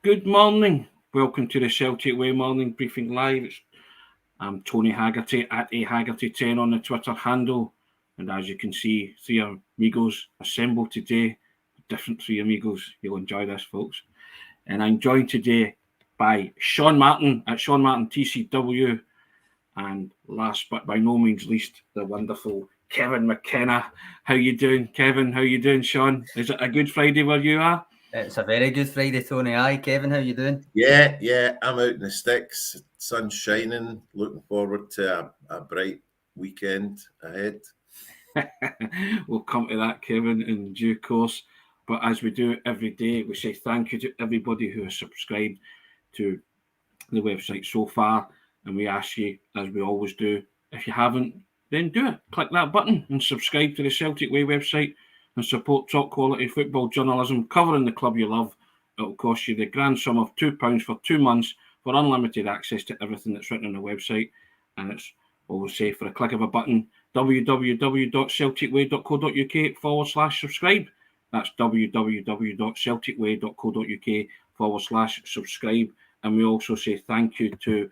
Good morning. Welcome to the Celtic Way Morning Briefing Live. I'm Tony Haggerty at Haggerty10 on the Twitter handle. And as you can see, three amigos assembled today. Different three amigos. You'll enjoy this, folks. And I'm joined today by Sean Martin at Sean Martin TCW. And last but by no means least, the wonderful Kevin McKenna. How you doing, Kevin? How you doing, Sean? Is it a good Friday where you are? It's a very good Friday, Tony. Aye, Kevin, how you doing? Yeah, I'm out in the sticks. Sun's shining. Looking forward to a bright weekend ahead. We'll come to that, Kevin, in due course. But as we do every day, we say thank you to everybody who has subscribed to the website so far. And we ask you, as we always do, if you haven't, then do it. Click that button and subscribe to the Celtic Way website and support top quality football journalism covering the club you love. It'll cost you the grand sum of £2 for 2 months for unlimited access to everything that's written on the website. And it's always say for a click of a button, www.celticway.co.uk/subscribe. That's www.celticway.co.uk/subscribe. And we also say thank you to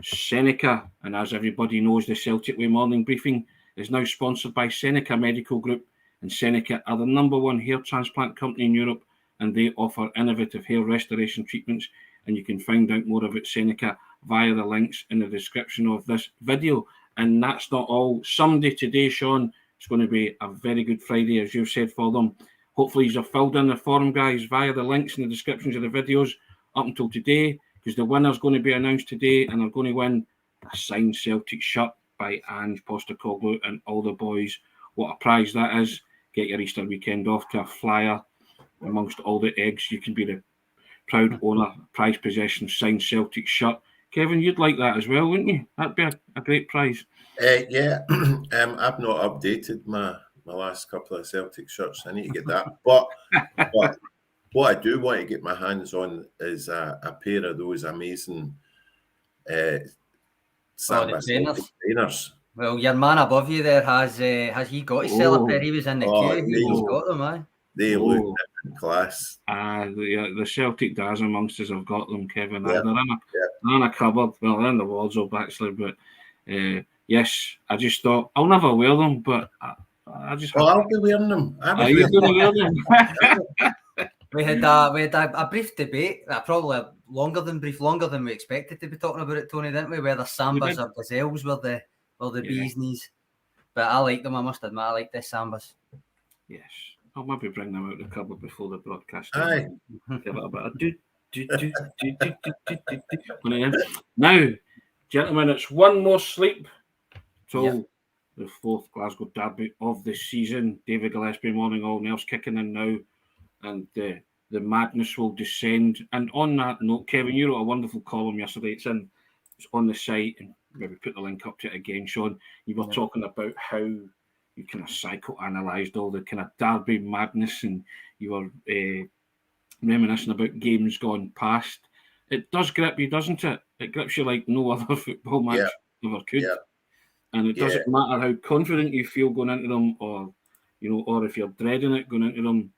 SENECA. And as everybody knows, the Celtic Way Morning Briefing is now sponsored by SENECA Medical Group. And SENECA are the #1 hair transplant company in Europe, and they offer innovative hair restoration treatments. And you can find out more about SENECA via the links in the description of this video. And that's not all. Someday today, Sean, it's going to be a very good Friday, as you've said for them. Hopefully you've filled in the form, guys, via the links in the descriptions of the videos up until today, because the winner's going to be announced today, and they're going to win a signed Celtic shirt by Ange Postecoglou and all the boys. What a prize that is. Get your Easter weekend off to a flyer amongst all the eggs. You can be the proud owner, prize possession, signed Celtic shirt. Kevin, you'd like that as well, wouldn't you? That'd be a great prize. Yeah, I've not updated my last couple of Celtic shirts. I need to get that. But what I do want to get my hands on is a pair of those amazing Samba trainers. Well, your man above you there has he got his sell a pair? He was in the queue. He's got them, aye. They look in class. The Celtic dads amongst us have got them, Kevin. Yeah. They're in a cupboard. Well, they're in the wardrobe actually, but yes, I just thought I'll never wear them, but I just. Well, I'll be wearing them. Are you going to wear them? We had a brief debate, probably longer than we expected to be talking about it, Tony, didn't we? Whether Sambas or Gazelles were the bee's knees. But I like them, I must admit. I like the Sambas. Yes. I'll maybe bring them out the cupboard before the broadcast. Aye. Give it a bit of Now, gentlemen, it's one more sleep till the fourth Glasgow derby of the season. David Gillespie morning, all nails kicking in now, and the madness will descend. And on that note, Kevin, you wrote a wonderful column yesterday. It's on the site, and maybe put the link up to it again, Sean. You were talking about how you kind of psychoanalyzed all the kind of derby madness, and you were reminiscing about games gone past. It does grip you, doesn't it? It grips you like no other football match ever could. Yeah. And it doesn't matter how confident you feel going into them, or if you're dreading it going into them,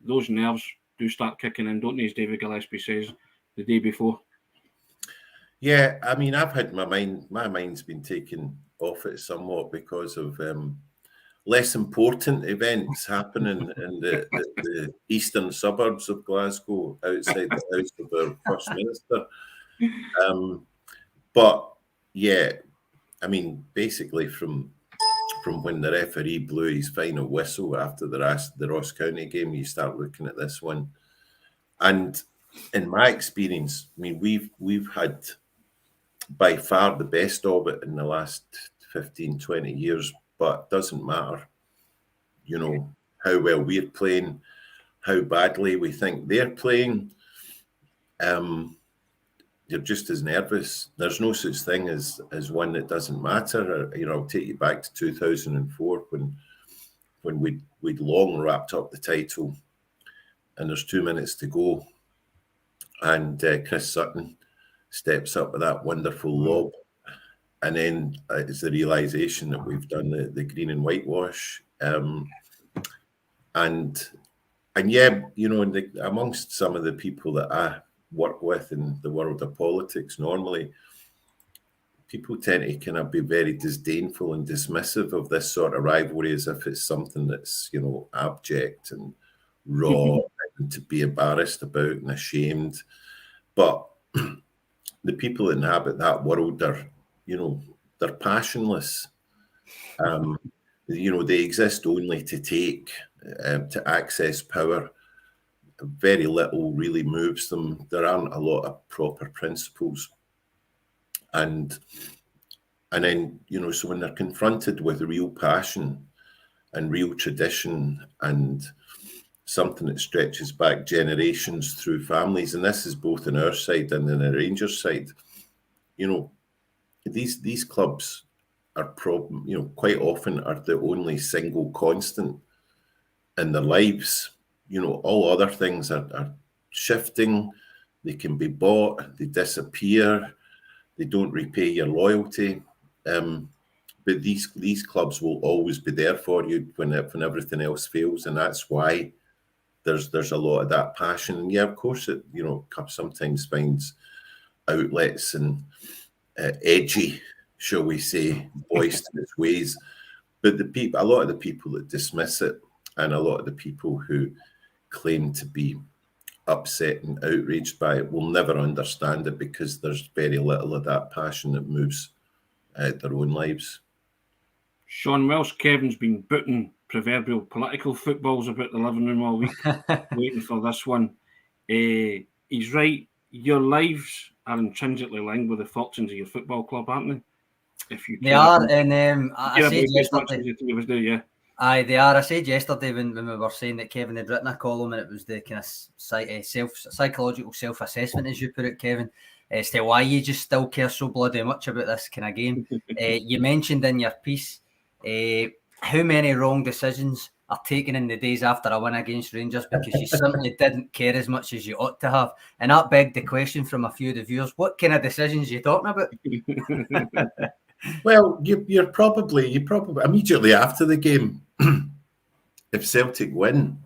those nerves do start kicking in, don't they, as David Gillespie says the day before. Yeah, I mean, I've had my mind's been taken off it somewhat because of less important events happening in the eastern suburbs of Glasgow, outside the house of our First Minister. But yeah, I mean, basically from when the referee blew his final whistle after the Ross County game, you start looking at this one. And in my experience, I mean, we've had by far the best of it in the last 15, 20 years, but it doesn't matter, how well we're playing, how badly we think they're playing. You're just as nervous. There's no such thing as one that doesn't matter. I'll take you back to 2004 when we'd long wrapped up the title, and there's 2 minutes to go, and Chris Sutton steps up with that wonderful lob, and then it's the realisation that we've done the green and whitewash, and yeah, you know, amongst some of the people that I work with in the world of politics, normally people tend to kind of be very disdainful and dismissive of this sort of rivalry as if it's something that's, you know, abject and raw and to be embarrassed about and ashamed. But the people that inhabit that world are, you know, they're passionless. You know, they exist only to take, to access power. Very little really moves them. There aren't a lot of proper principles. And then, you know, so when they're confronted with real passion and real tradition and something that stretches back generations through families, and this is both on our side and on the Rangers side, you know, these clubs are you know, quite often are the only single constant in their lives. You know, all other things are shifting. They can be bought. They disappear. They don't repay your loyalty. But these clubs will always be there for you when everything else fails, and that's why there's a lot of that passion. And yeah, of course, it, you know, sometimes finds outlets and edgy, shall we say, boisterous ways. But a lot of the people that dismiss it, and a lot of the people who claim to be upset and outraged by it, will never understand it, because there's very little of that passion that moves their own lives. Sean, whilst Kevin's been booting proverbial political footballs about the living room all week, waiting for this one, he's right. Your lives are intrinsically linked with the fortunes of your football club, aren't they? If you they are, and I said yesterday. Yeah. Aye, they are. I said yesterday when we were saying that Kevin had written a column, and it was the kind of psychological self-assessment, as you put it, Kevin, as to why you just still care so bloody much about this kind of game. You mentioned in your piece how many wrong decisions are taken in the days after a win against Rangers because you simply didn't care as much as you ought to have. And that begged the question from a few of the viewers, what kind of decisions are you talking about? Well, you probably immediately after the game, if Celtic win,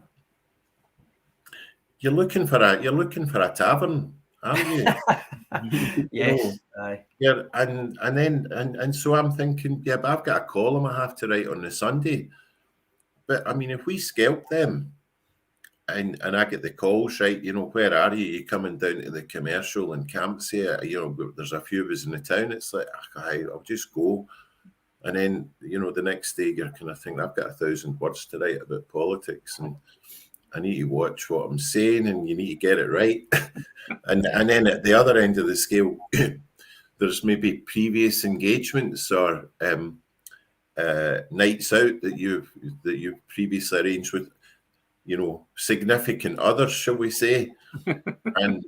you're looking for a tavern, aren't you? Yes. Aye. Yeah, and so I'm thinking, yeah, but I've got a column I have to write on the Sunday. But I mean, if we scalp them, and I get the calls, right, you know, where are you? You coming down to the commercial and Campsie? You know, there's a few of us in the town. It's like, I'll just go. And then, you know, the next day you're kind of thinking, I've got 1,000 words to write about politics, and I need to watch what I'm saying, and you need to get it right. and then at the other end of the scale, there's maybe previous engagements or nights out that you've previously arranged with, you know, significant others, shall we say, and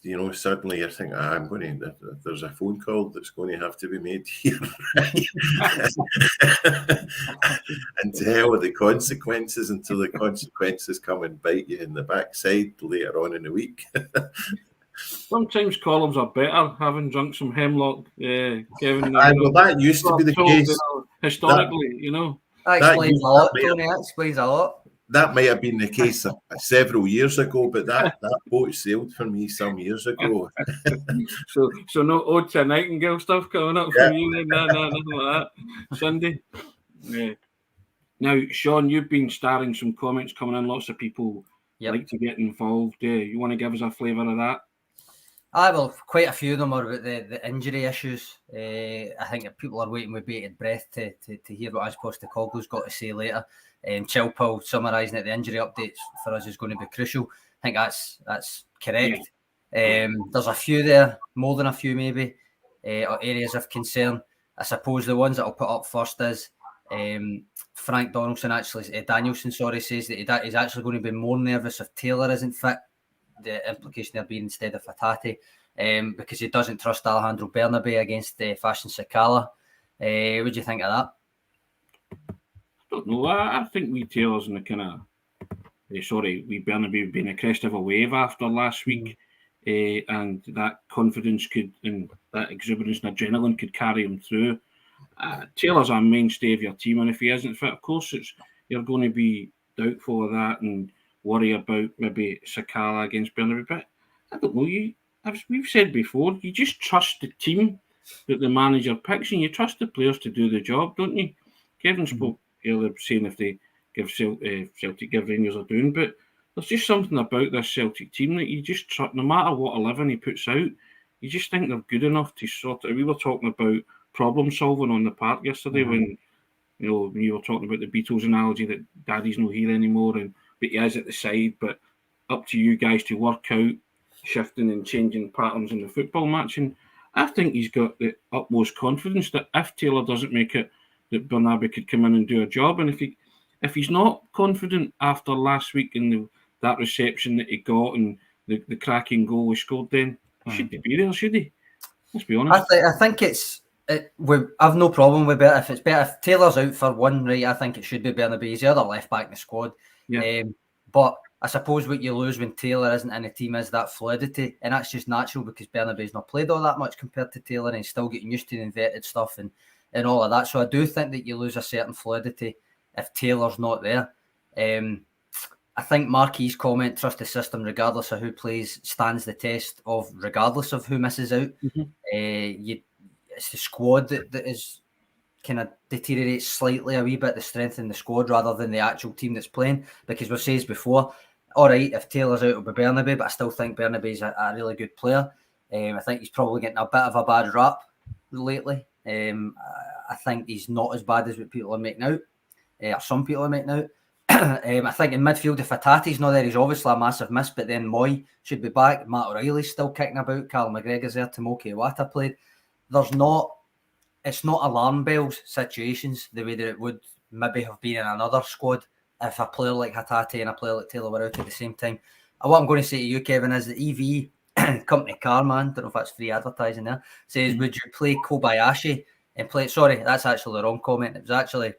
you know, suddenly you're thinking, there's a phone call that's going to have to be made here, and to hell with the consequences until the consequences come and bite you in the backside later on in the week. Sometimes columns are better having drunk some hemlock, Kevin. Well, that used to be the case historically, you know. That explains a lot, Tony. That explains a lot. That might have been the case several years ago, but that boat sailed for me some years ago. so no ode to Nightingale stuff coming up from you, nothing like that. Sunday. Yeah. Now, Sean, you've been starring some comments coming in. Lots of people like to get involved. You want to give us a flavour of that? Well, quite a few of them are about the injury issues. I think that people are waiting with bated breath to hear what As Postecoglou's got to say later. Chilpel summarising that the injury updates for us is going to be crucial. I think that's correct. Yeah. There's a few there, more than a few maybe, areas of concern. I suppose the ones that I'll put up first is Frank Danielson says that he's actually going to be more nervous if Taylor isn't fit. The implication there being instead of Fatati, because he doesn't trust Alejandro Bernabé against Fashion Sakala. What do you think of that? I don't know. I think we Taylor's in the kind of we Bernabé being a crest of a wave after last week, and that confidence and that exuberance and adrenaline could carry him through. Taylor's a mainstay of your team, and if he isn't fit, of course, you're going to be doubtful of that. And worry about maybe Sakala against Bernabeu. But I don't know. We've said before, you just trust the team that the manager picks, and you trust the players to do the job, don't you? Kevin spoke earlier saying if they give Celtic give Rangers a doing, but there's just something about this Celtic team that you just trust. No matter what 11 he puts out, you just think they're good enough to sort it. We were talking about problem solving on the park yesterday when you were talking about the Beatles analogy that Daddy's not here anymore, but he is at the side. But up to you guys to work out shifting and changing patterns in the football match. And I think he's got the utmost confidence that if Taylor doesn't make it, that Bernabeu could come in and do a job. And if he's not confident after last week and that reception that he got and the cracking goal he scored, then he shouldn't be there, should he? Let's be honest. I think I've no problem with it. If Taylor's out for one, right, I think it should be Bernabeu. He's the other left back in the squad. Yeah. But I suppose what you lose when Taylor isn't in the team is that fluidity, and that's just natural because Bernabeu's not played all that much compared to Taylor, and he's still getting used to the inverted stuff and all of that. So I do think that you lose a certain fluidity if Taylor's not there. I think Marquis' comment, trust the system regardless of who plays, stands the test of regardless of who misses out. It's the squad that is kind of deteriorates slightly a wee bit, the strength in the squad rather than the actual team that's playing. Because we've said before, all right, if Taylor's out, it'll be Bernabeu, but I still think Bernabeu's a really good player. I think he's probably getting a bit of a bad rap lately. I think he's not as bad as what people are making out, or some people are making out. I think in midfield, if Atati's not there, he's obviously a massive miss, but then Moy should be back. Matt O'Reilly's still kicking about. Cal McGregor's there. Tomoki Iwata played. It's not alarm bells situations the way that it would maybe have been in another squad if a player like Hatati and a player like Taylor were out at the same time. What I'm going to say to you, Kevin, is the EV company car man, don't know if that's free advertising there, says, would you play Kobayashi and play... Sorry, that's actually the wrong comment. It was actually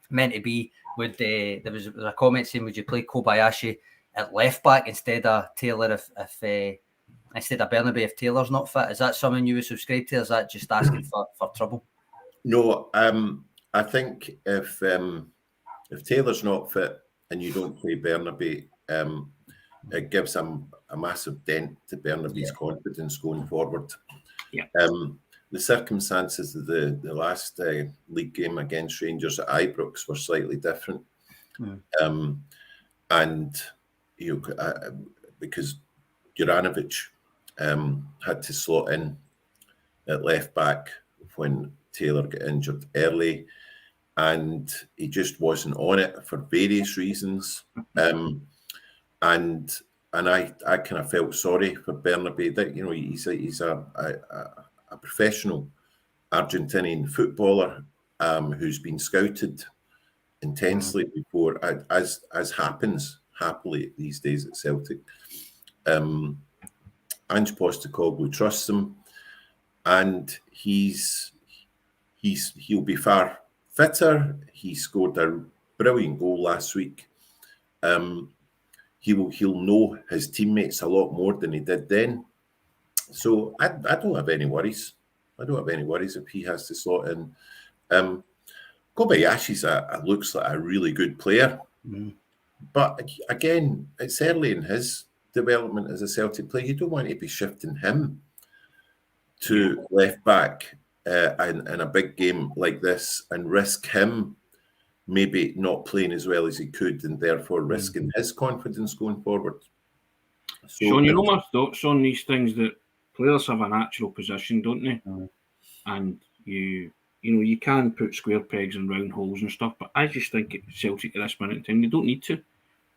meant to be, there was a comment saying, would you play Kobayashi at left back instead of Taylor instead of Bernabeu if Taylor's not fit? Is that something you would subscribe to, or is that just asking for trouble? No, I think if Taylor's not fit and you don't play Bernabeu, it gives him a massive dent to Bernabeu's confidence going forward. Yeah. The circumstances of the last league game against Rangers at Ibrox were slightly different. And because Juranovic had to slot in at left back when Taylor got injured early, and he just wasn't on it for various reasons. And I kind of felt sorry for Bernabeu that he's a professional Argentinian footballer who's been scouted intensely before, as happens happily these days at Celtic. Ange Postecoglou trusts him, and he'll be far fitter. He scored a brilliant goal last week. He'll know his teammates a lot more than he did then. So I don't have any worries. I don't have any worries if he has to slot in. Kobayashi's looks like a really good player. But again, it's early in his development as a Celtic player. You don't want to be shifting him to left back in a big game like this and risk him maybe not playing as well as he could, and therefore risking his confidence going forward. So, Sean, you know my thoughts on these things, that players have a natural position, don't they? And you can put square pegs in round holes and stuff, but I just think at Celtic at this minute in time, they don't need to.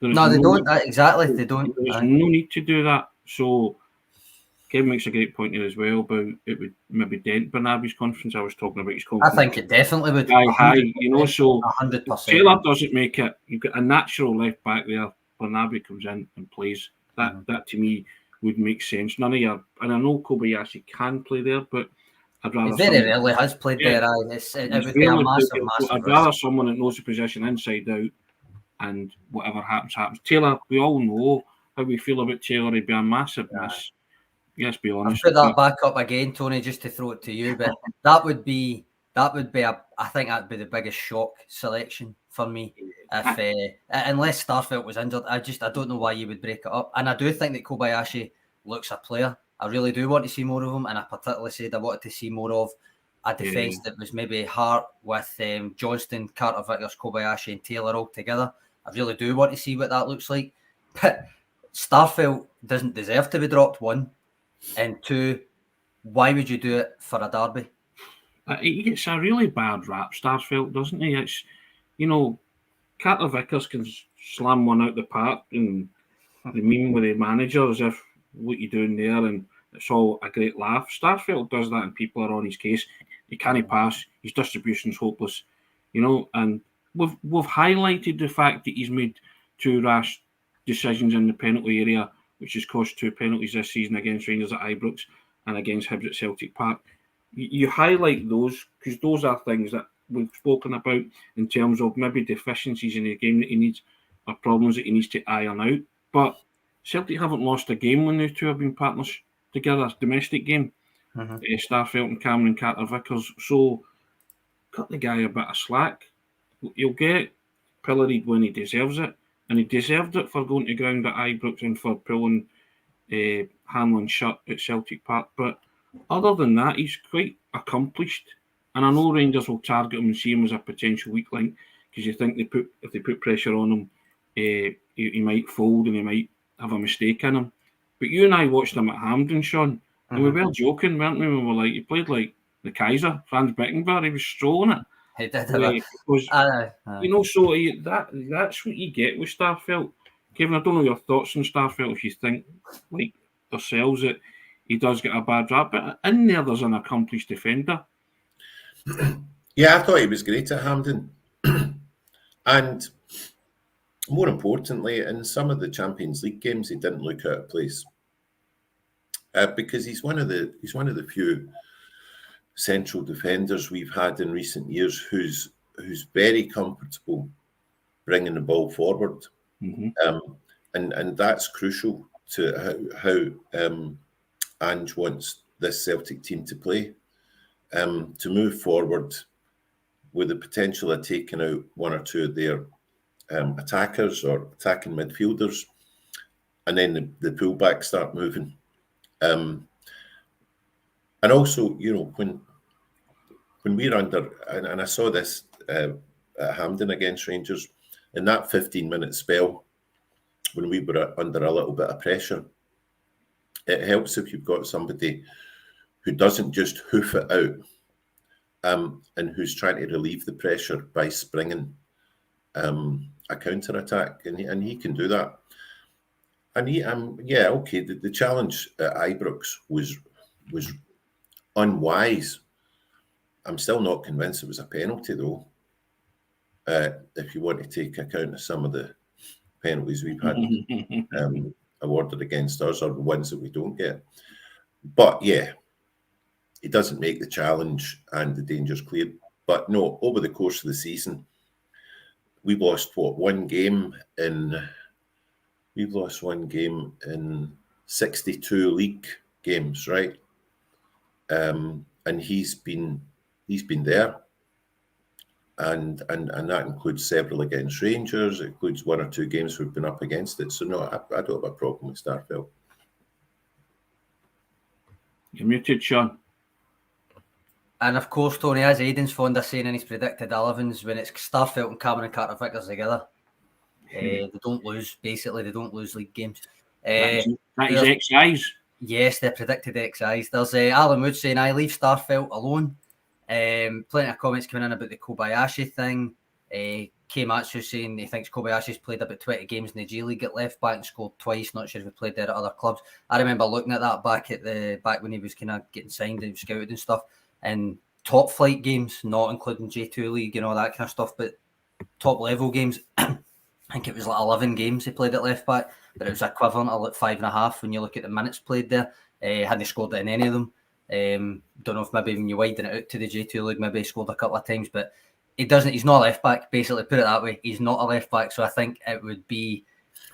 No, they don't. Exactly, they don't. There's no need to do that. So Kevin makes a great point here as well about it would maybe dent Bernabeu's confidence. I was talking about his confidence. I think it definitely would. High, so 100%. Taylor doesn't make it. You've got a natural left back there. Bernabeu comes in and plays. That to me would make sense. None of your, and I know Kobayashi can play there, but I'd rather. He very rarely has played there. It would be a massive. I'd rather someone that knows the position inside out, and whatever happens. Taylor, we all know how we feel about Taylor. He'd be a massive miss. Let's be honest. I'll put that back up again, Tony, just to throw it to you. But that would be, that would be I think that'd be the biggest shock selection for me. If unless Starfelt was injured, I don't know why you would break it up. And I do think that Kobayashi looks a player. I really do want to see more of him, and I particularly said I wanted to see more of a defence that was maybe Hart with Johnston, Carter Vickers, Kobayashi and Taylor all together. I really do want to see what that looks like. But Starfelt doesn't deserve to be dropped, one. And two, why would you do it for a derby? He gets a really bad rap, Starfelt, doesn't he? It's, Carter Vickers can slam one out the park and the meme with the manager as if, what you doing there? And it's all a great laugh. Starfelt does that and people are on his case. He can't pass. His distribution's hopeless. And we've highlighted the fact that he's made 2 rash decisions in the penalty area, which has cost 2 penalties this season against Rangers at Ibrox and against Hibs at Celtic Park. You highlight those because those are things that we've spoken about in terms of maybe deficiencies in the game that he needs or problems that he needs to iron out. But Celtic haven't lost a game when the two have been partners together, domestic game. Starfelt and Cameron Carter Vickers. So cut the guy a bit of slack. He'll get pilloried when he deserves it. And he deserved it for going to ground at Ibrox and for pulling Hanlon shut at Celtic Park. But other than that, he's quite accomplished. And I know Rangers will target him and see him as a potential weak link because you think if they put pressure on him, he might fold and he might have a mistake in him. But you and I watched him at Hampden, Sean, and we were joking, weren't we? We were like, he played like the Kaiser, Franz Beckenbauer, he was strolling it. He did. Because, so that's what you get with Starfelt. Kevin, I don't know your thoughts on Starfelt, if you think, like ourselves, that he does get a bad rap, but in there's an accomplished defender. Yeah, I thought he was great at Hampden. And more importantly, in some of the Champions League games, he didn't look out of place. Because he's one of the few central defenders we've had in recent years who's very comfortable bringing the ball forward. And that's crucial to how Ange wants this Celtic team to play. To move forward with the potential of taking out one or two of their attackers or attacking midfielders, and then the fullbacks start moving. And also, when we're under, and I saw this at Hampden against Rangers, in that 15-minute spell, when we were under a little bit of pressure, it helps if you've got somebody who doesn't just hoof it out, and who's trying to relieve the pressure by springing a counter-attack, and he can do that. And the challenge at Ibrox was unwise. I'm still not convinced it was a penalty, though. If you want to take account of some of the penalties we've had awarded against us, or the ones that we don't get. But yeah, he doesn't make the challenge and the danger's cleared. But no, over the course of the season, we've lost one game in 62 league games, right? And he's been there. And that includes several against Rangers. It includes 1 or 2 games we've been up against it. So no, I don't have a problem with Starfelt. You're muted, Sean. And of course, Tony, as Aidan's fond of saying in his predicted 11s, when it's Starfelt and Cameron Carter Vickers together, they don't lose. Basically, they don't lose league games. That is XIs. Yes, they're predicted XIs. There's Alan Wood saying, I leave Starfelt alone. Plenty of comments coming in about the Kobayashi thing. K Matsu saying he thinks Kobayashi's played about 20 games in the G League at left back and scored twice. Not sure if he played there at other clubs. I remember looking at that back when he was kind of getting signed and scouted and stuff. And top flight games, not including J2 League and all that kind of stuff, but top level games. I think it was like 11 games he played at left back, but it was equivalent of like 5.5 when you look at the minutes played there. Hadn't scored in any of them. Don't know if maybe when you widen it out to the J2 League, maybe he scored a couple of times, but he's not a left back, basically, put it that way. He's not a left back, so I think it would be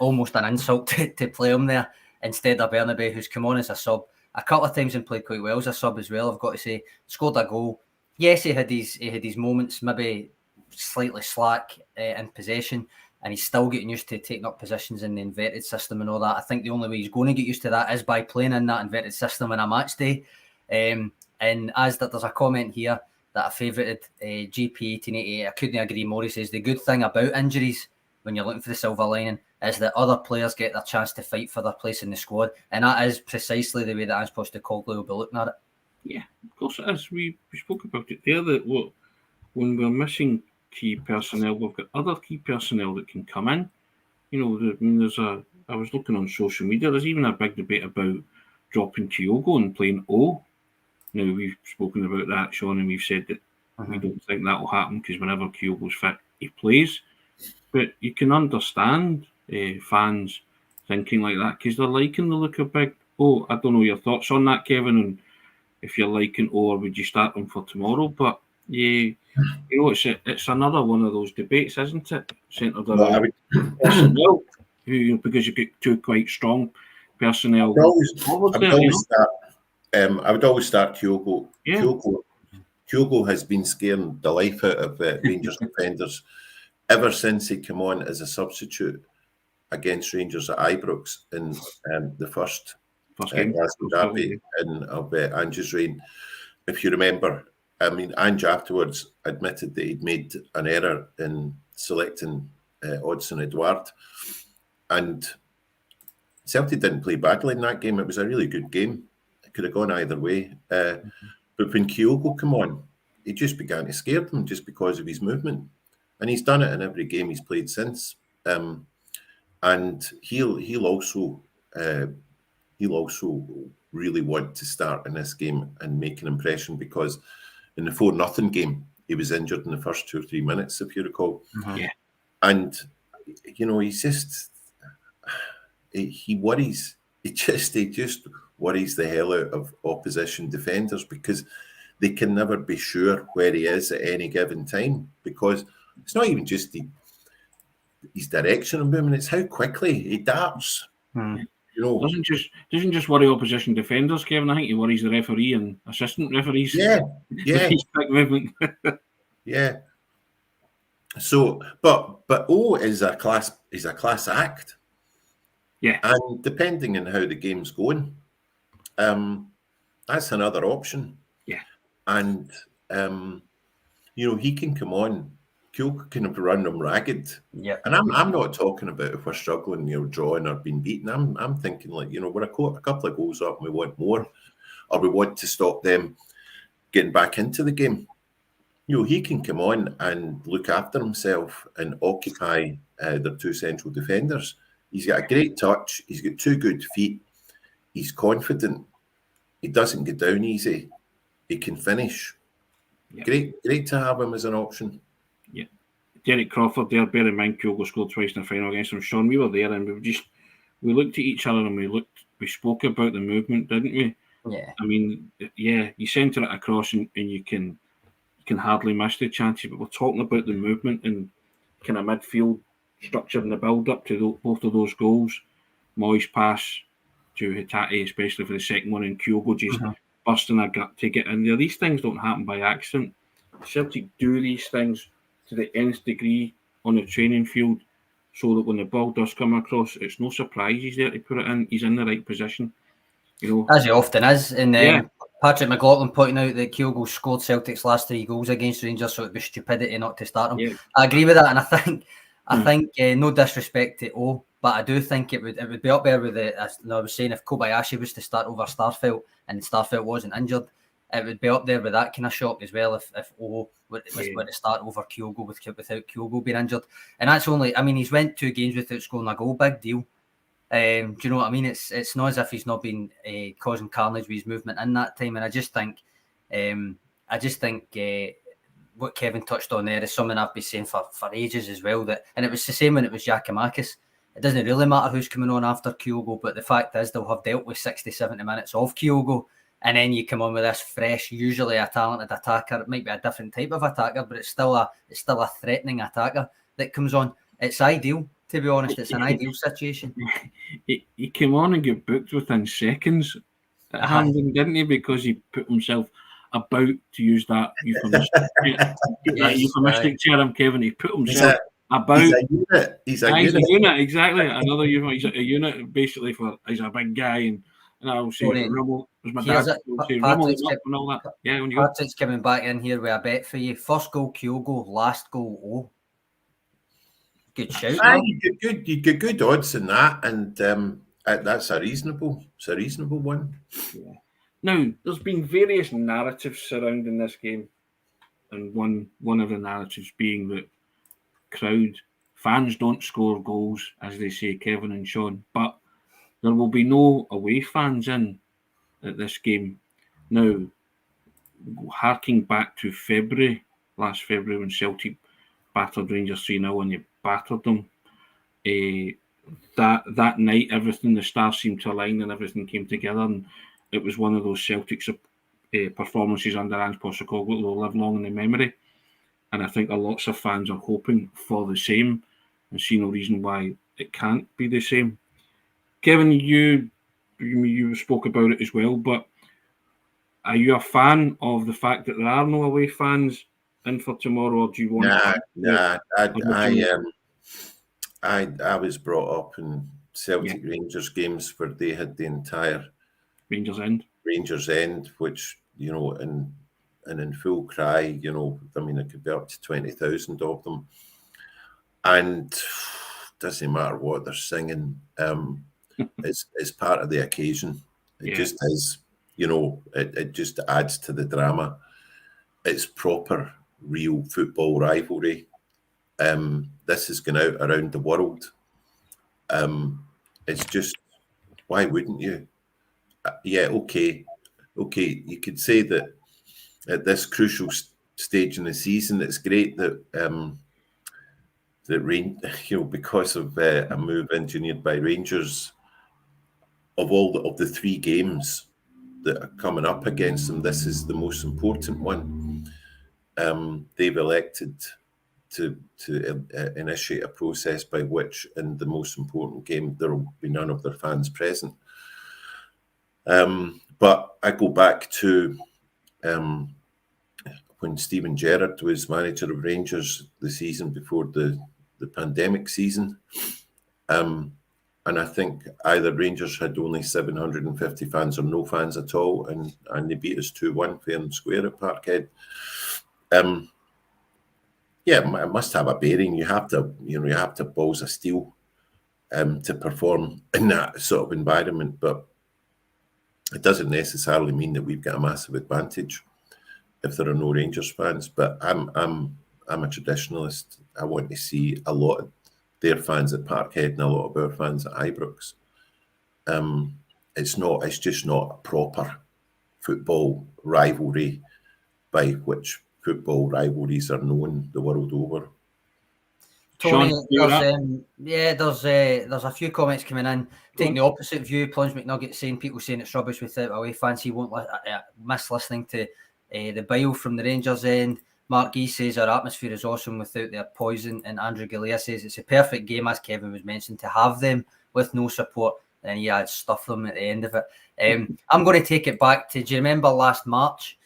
almost an insult to play him there instead of Bernabeu, who's come on as a sub a couple of times and played quite well as a sub as well, I've got to say. Scored a goal. yes, he had his moments, maybe slightly slack in possession, and he's still getting used to taking up positions in the inverted system and all that. I think the only way he's going to get used to that is by playing in that inverted system on a match day. And as that, there's a comment here that I favouted GP1888. I couldn't agree more. He says the good thing about injuries, when you're looking for the silver lining, is that other players get their chance to fight for their place in the squad, and that is precisely the way that Ange Postecoglou will be looking at it. Yeah, of course it is. We spoke about it there, that when we're missing key personnel, we've got other key personnel that can come in. I was looking on social media, there's even a big debate about dropping Kyogo and playing O. Now, we've spoken about that, Sean, and we've said that we don't think that will happen because whenever Kyogo's fit, he plays. But you can understand fans thinking like that because they're liking the look of Big O. I don't know your thoughts on that, Kevin, and if you're liking O, or would you start them for tomorrow? But it's another one of those debates, isn't it? Centred around personnel, because you've got two quite strong personnel. I would always start Kyogo. Yeah. Kyogo has been scaring the life out of Rangers defenders ever since he came on as a substitute against Rangers at Ibrox in the first Glasgow derby of Ange's reign. If you remember, I mean, Ange afterwards admitted that he'd made an error in selecting Odsonne Edouard, and Celtic didn't play badly in that game. It was a really good game. It could have gone either way. But when Kyogo came on, he just began to scare them just because of his movement. And he's done it in every game he's played since. And he'll also really want to start in this game and make an impression, because in the 4-0 game, he was injured in the first 2 or 3 minutes, if you recall. Yeah. And, he's just... He worries. He just worries the hell out of opposition defenders, because they can never be sure where he is at any given time, because it's not even just his direction of movement, it's how quickly he darts. Doesn't just worry opposition defenders, Kevin. I think he worries the referee and assistant referees. Yeah. His quick movement. Yeah. So, but O is a class act. Yeah. And depending on how the game's going, that's another option. Yeah. And he can come on. Kyogo can run them ragged. Yeah. And I'm not talking about if we're struggling, drawing or being beaten. I'm thinking like, we're a couple of goals up and we want more, or we want to stop them getting back into the game. He can come on and look after himself and occupy their two central defenders. He's got a great touch. He's got 2 good feet. He's confident. He doesn't get down easy. He can finish. Yep. Great to have him as an option. Yeah. Derek Crawford there, bear in mind Kyogo scored twice in the final against him. Sean, we were there and we looked at each other and we spoke about the movement, didn't we? Yeah. I mean, you centre it across and you can hardly miss the chances, but we're talking about the movement and kind of midfield structure and the build-up to both of those goals. Moyes' pass to Haggerty, especially for the second one, and Kyogo just busting a gut to get in there. These things don't happen by accident. Celtic do these things to the nth degree on the training field, so that when the ball does come across, it's no surprise he's there to put it in. He's in the right position. As he often is. And Patrick McLaughlin pointing out that Kyogo scored Celtic's last 3 goals against Rangers, so it'd be stupidity not to start him. Yeah. I agree with that, and I think no disrespect to O, but I do think it would be up there with I was saying, if Kobayashi was to start over Starfelt and Starfelt wasn't injured, it would be up there with that kind of shock as well if O was to start over Kyogo without Kyogo being injured. And that's only, he's went 2 games without scoring a goal, big deal. Do you know what I mean? It's not as if he's not been causing carnage with his movement in that time. And I just think what Kevin touched on there is something I've been saying for ages as well. And it was the same when it was Giakoumakis. It doesn't really matter who's coming on after Kyogo, but the fact is they'll have dealt with 60, 70 minutes of Kyogo, and then you come on with this fresh, usually a talented attacker. It might be a different type of attacker, but it's still a threatening attacker that comes on. It's ideal, to be honest. It's an ideal situation. He came on and got booked within seconds at Hampden, didn't he? Because he put himself about to use that euphemistic term, Kevin. He put himself about. He's a unit. He's a unit. Exactly. Another unit. He's a unit basically for. He's a big guy, and I'll say Rimmel. Was my dad would say Rimmel up and all that. Yeah, when you go. Patrick's coming back in here with a bet for you. First goal Kyogo, last goal O. Good shout. You get good odds in that, and that's a reasonable one. Yeah. Now, there's been various narratives surrounding this game, and one of the narratives being that fans don't score goals, as they say, Kevin and Sean, but there will be no away fans in at this game. Now, harking back to last February, when Celtic battered Rangers 3-0 and you battered them, that night, the stars seemed to align and everything came together, and it was one of those Celtic performances under Ange Postecoglou that will live long in the memory. And I think lots of fans are hoping for the same and see no reason why it can't be the same. Kevin, you spoke about it as well, but are you a fan of the fact that there are no away fans in for tomorrow, or do you want? I was brought up in Celtic Rangers games where they had the entire Rangers End, which, in full cry, it could be up to 20,000 of them. And doesn't matter what they're singing, it's part of the occasion. It just is, it just adds to the drama. It's proper, real football rivalry. This is going out around the world. It's just, why wouldn't you? Okay. You could say that at this crucial stage in the season, it's great that because of a move engineered by Rangers, of the three games that are coming up against them, this is the most important one. They've elected to initiate a process by which, in the most important game, there will be none of their fans present. But I go back to when Steven Gerrard was manager of Rangers the season before the pandemic season. And I think either Rangers had only 750 fans or no fans at all, and they beat us 2-1 fair and square at Parkhead. It must have a bearing. You have to balls of steel to perform in that sort of environment, but it doesn't necessarily mean that we've got a massive advantage if there are no Rangers fans. But I'm a traditionalist. I want to see a lot of their fans at Parkhead and a lot of our fans at Ibrox. It's just not a proper football rivalry by which football rivalries are known the world over. Tony, there's a few comments coming in taking the opposite view. Plunge McNugget saying people saying it's rubbish without away fans. He won't miss listening to the bile from the Rangers end. Mark E says our atmosphere is awesome without their poison, and Andrew Galea says it's a perfect game, as Kevin was mentioning, to have them with no support. Then he adds stuff them at the end of it. I'm going to take it back to, do you remember last March?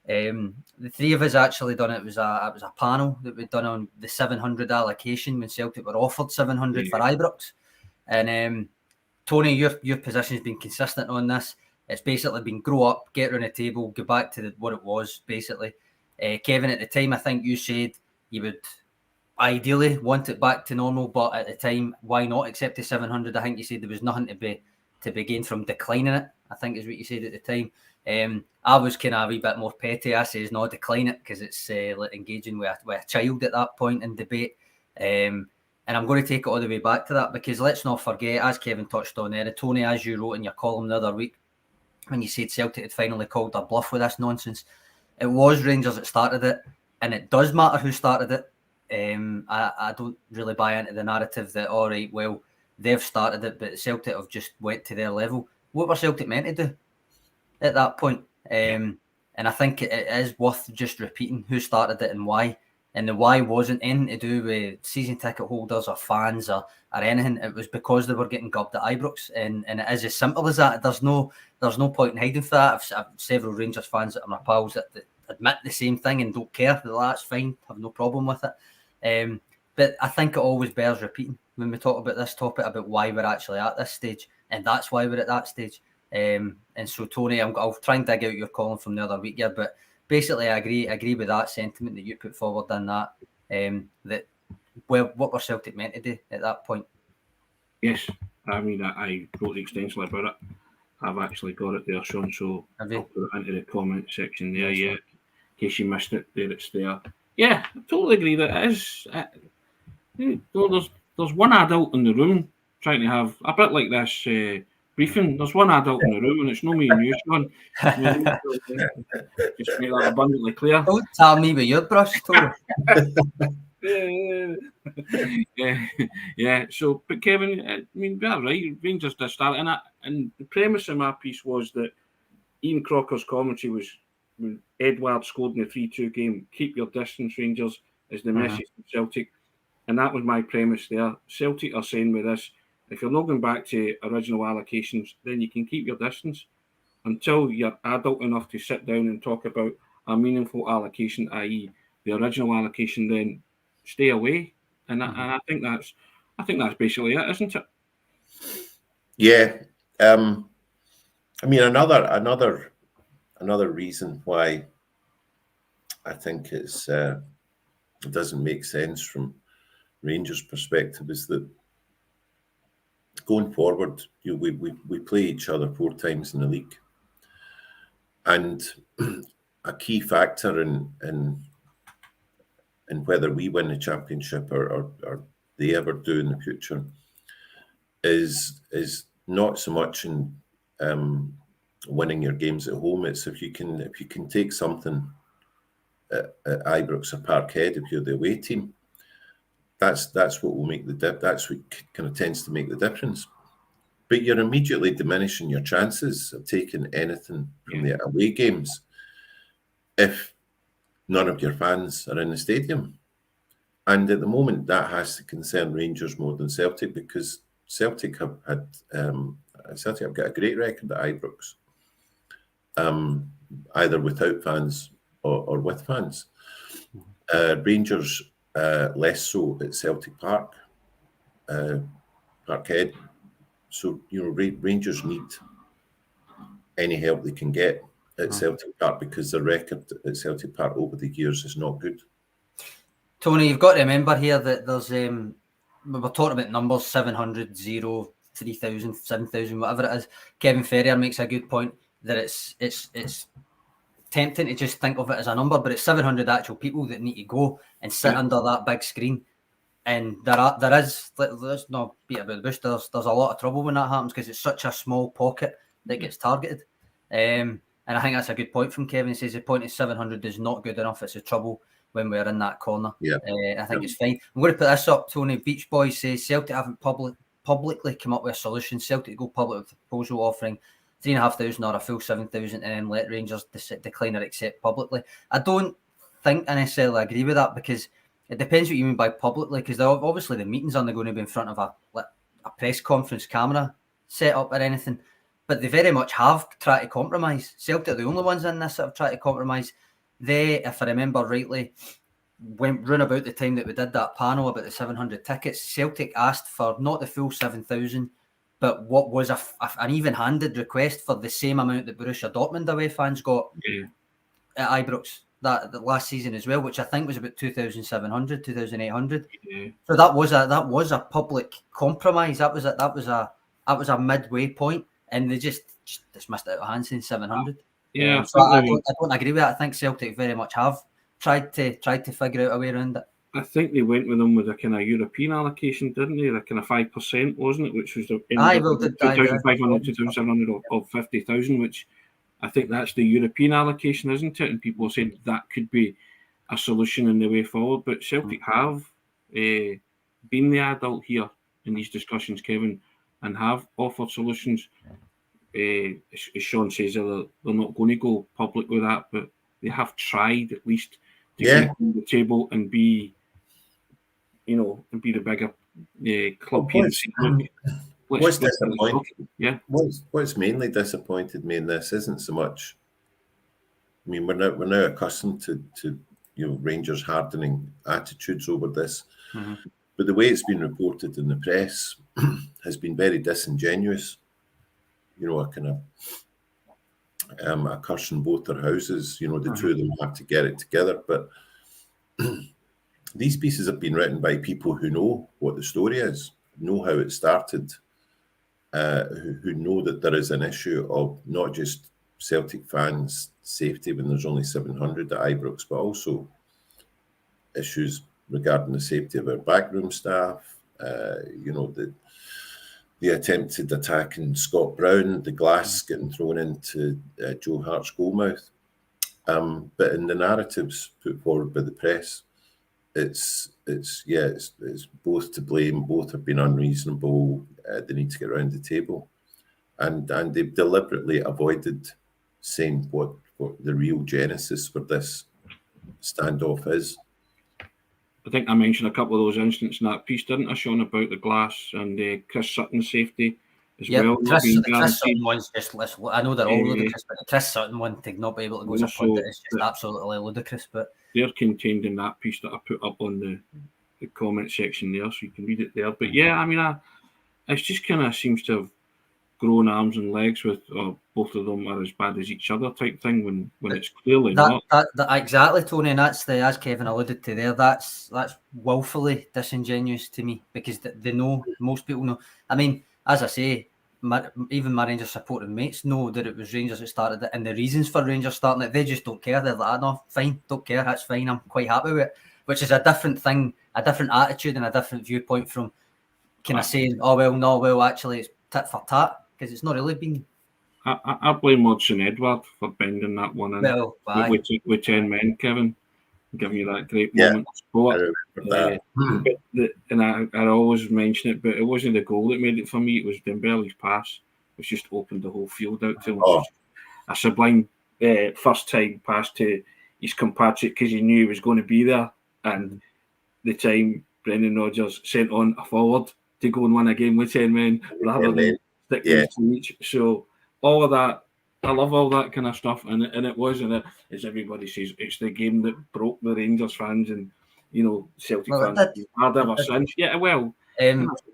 The three of us actually done it. It was a panel that we'd done on the 700 allocation when Celtic were offered 700 for Ibrox. And Tony, your position has been consistent on this. It's basically been grow up, get around the table, go back to what it was, basically. Kevin, at the time, I think you said you would ideally want it back to normal, but at the time, why not accept the 700? I think you said there was nothing to be gained from declining it, I think is what you said at the time. I was kind of a wee bit more petty. I says, no, decline it, because it's like engaging with a child at that point in debate. And I'm going to take it all the way back to that, because let's not forget, as Kevin touched on there, Tony, as you wrote in your column the other week, when you said Celtic had finally called their bluff with this nonsense, it was Rangers that started it, and it does matter who started it. I don't really buy into the narrative that, all right, well, they've started it, but Celtic have just went to their level. What were Celtic meant to do at that point? And I think it is worth just repeating who started it and why. And the why wasn't anything to do with season ticket holders or fans or anything. It was because they were getting gubbed at Ibrox, and it is as simple as that. There's no point in hiding for that. I've several Rangers fans that are my pals that admit the same thing and don't care. That's fine. Have no problem with it. But I think it always bears repeating when we talk about this topic about why we're actually at this stage, and that's why we're at that stage. And so, Tony, I'll try and dig out your column from the other week here, but basically, I agree with that sentiment that you put forward in that. That what were Celtic meant to do at that point? Yes, I mean, I wrote extensively about it. I've actually got it there, Sean, so I'll put it into the comment section there. Yeah, in case you missed it, there it's there. Yeah, I totally agree that it is. There's one adult in the room trying to have a bit like this briefing. There's one adult in the room, and it's not me and you, Sean. Just make that abundantly clear. Don't tell me with your brush, Tony. Yeah. So, but Kevin, I mean, you're right. Rangers did start, and the premise of my piece was that Ian Crocker's commentary was when Edward scored in the 3-2 game. Keep your distance, Rangers, is the message to Celtic, and that was my premise there. Celtic are saying with this, if you're not going back to original allocations, then you can keep your distance until you're adult enough to sit down and talk about a meaningful allocation, i.e., the original allocation. Then stay away, and I think that's basically it, isn't it? Yeah. I mean, another reason why I think it doesn't make sense from Rangers' perspective is that going forward, we play each other 4 times in the league, and a key factor in whether we win the championship or they ever do in the future is not so much in winning your games at home. It's if you can take something at Ibrox or Parkhead, if you're the away team, that's what will make the dip. That's what kind of tends to make the difference. But you're immediately diminishing your chances of taking anything from the away games if none of your fans are in the stadium. And at the moment, that has to concern Rangers more than Celtic, because Celtic have got a great record at Ibrox, either without fans or with fans. Rangers less so at Celtic Park, Parkhead. So, Rangers need any help they can get at Celtic Park, because the record at Celtic Park over the years is not good. Tony, you've got to remember here that there's we're talking about numbers: 700, 0, 3,000, 7,000, whatever it is. Kevin Ferrier makes a good point that it's tempting to just think of it as a number, but it's 700 actual people that need to go and sit under that big screen. And let's not beat about the bush. There's a lot of trouble when that happens, because it's such a small pocket that gets targeted. And I think that's a good point from Kevin. He says the point is 700 is not good enough. It's a trouble when we're in that corner. I think it's fine. I'm going to put this up. Tony, Beach Boy says Celtic haven't publicly come up with a solution. Celtic go public with a proposal offering 3,500 or a full 7,000, and then let Rangers decline or accept publicly. I don't think I necessarily agree with that, because it depends what you mean by publicly, because obviously the meetings aren't going to be in front of a press conference camera set up or anything, but they very much have tried to compromise. Celtic are the only ones in this that have tried to compromise. They, if I remember rightly, went round about the time that we did that panel about the 700 tickets. Celtic asked for not the full 7,000, but what was an even-handed request for the same amount that Borussia Dortmund away fans got at Ibrox that last season as well, which I think was about 2,700, 2,800. So that was a public compromise. That was a midway point, and they just dismissed it out of hand saying 700. So I don't agree with that. I think Celtic very much have tried to figure out a way around it. I think they went with them with a kind of European allocation, didn't they? The kind of 5%, wasn't it? Which was 2,500, 2,700 of 50,000, which I think that's the European allocation, isn't it? And people are saying that could be a solution in the way forward. But Celtic have been the adult here in these discussions, Kevin, and have offered solutions. As Sean says, they're not going to go public with that, but they have tried at least get on the table and be, and be the bigger club here. What's disappointed? Yeah. What's mainly disappointed me in this isn't so much. I mean, we're now accustomed to Rangers hardening attitudes over this, but the way it's been reported in the press has been very disingenuous. A kind of a curse in both their houses. The two of them have to get it together, but these pieces have been written by people who know what the story is, know how it started, who know that there is an issue of not just Celtic fans' safety when there's only 700 at Ibrox, but also issues regarding the safety of our backroom staff, the attempted attack in Scott Brown, the glass getting thrown into Joe Hart's goalmouth. But in the narratives put forward by the press, it's both to blame, both have been unreasonable, they need to get around the table. And they've deliberately avoided saying what the real genesis for this standoff is. I think I mentioned a couple of those incidents in that piece, didn't I, Sean, about the glass and Chris Sutton's safety as well. The Chris Sutton one's just, I know they're all ludicrous, but the Chris Sutton one to not be able to go to a pundit is just absolutely ludicrous. But they're contained in that piece that I put up on the comment section there, so you can read it there. But yeah, I mean, it just kind of seems to have grown arms and legs with both of them are as bad as each other type thing when it's clearly not. Exactly, Tony, and that's as Kevin alluded to there, that's woefully disingenuous to me, because they know, most people know. I mean, as I say, even my Rangers supporting mates know that it was Rangers that started it, and the reasons for Rangers starting it, they just don't care. They're like, no, fine, don't care, that's fine, I'm quite happy with it, which is a different thing, a different attitude and a different viewpoint from kind of saying, actually it's tit for tat, because it's not really been. I blame Mudson Edward for bending that one in with 10 men, Kevin, giving you that great moment of sport. And I always mention it, but it wasn't the goal that made it for me. It was Dembele's pass, which just opened the whole field out to him. A sublime first time pass to his compatriot because he knew he was going to be there. And the time Brendan Rodgers sent on a forward to go and win a game with 10 men rather than sticking to each. So all of that, I love all that kind of stuff, and it was, and as everybody says, it's the game that broke the Rangers fans and Celtic fans hard ever since. Yeah, well,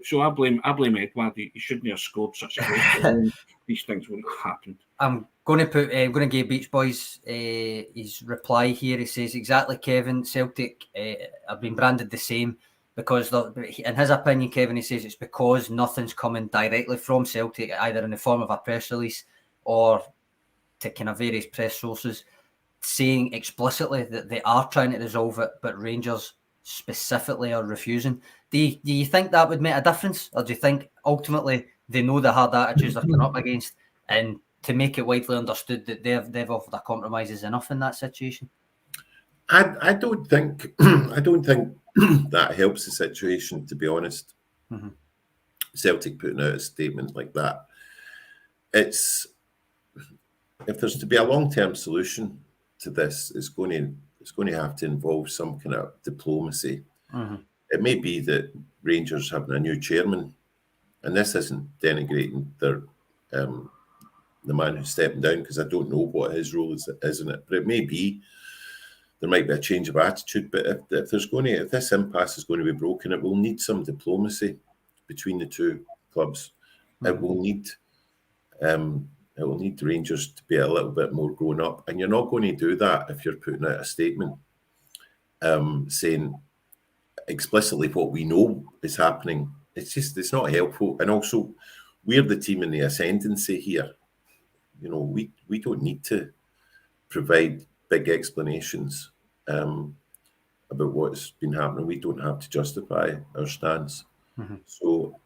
so I blame Edward. He shouldn't have scored such a great goal. These things wouldn't have happened. I'm going to give Beach Boys his reply here. He says, exactly, Kevin, Celtic have been branded the same because, in his opinion, Kevin, he says it's because nothing's coming directly from Celtic, either in the form of a press release or to kind of various press sources saying explicitly that they are trying to resolve it, but Rangers specifically are refusing. Do you think that would make a difference, or do you think ultimately they know the hard attitudes they're coming up against, and to make it widely understood that they've offered a compromise is enough in that situation? I don't think that helps the situation, to be honest. Mm-hmm. Celtic putting out a statement like that, if there's to be a long-term solution to this, it's going to have to involve some kind of diplomacy. Mm-hmm. It may be that Rangers having a new chairman, and this isn't denigrating their the man who's stepping down, because I don't know what his role is in it, but it may be there might be a change of attitude. But if this impasse is going to be broken, it will need some diplomacy between the two clubs. Mm-hmm. It will need the Rangers to be a little bit more grown up, and you're not going to do that if you're putting out a statement saying explicitly what we know is happening. It's not helpful, and also we're the team in the ascendancy here. We don't need to provide big explanations about what's been happening. We don't have to justify our stance. Mm-hmm. So,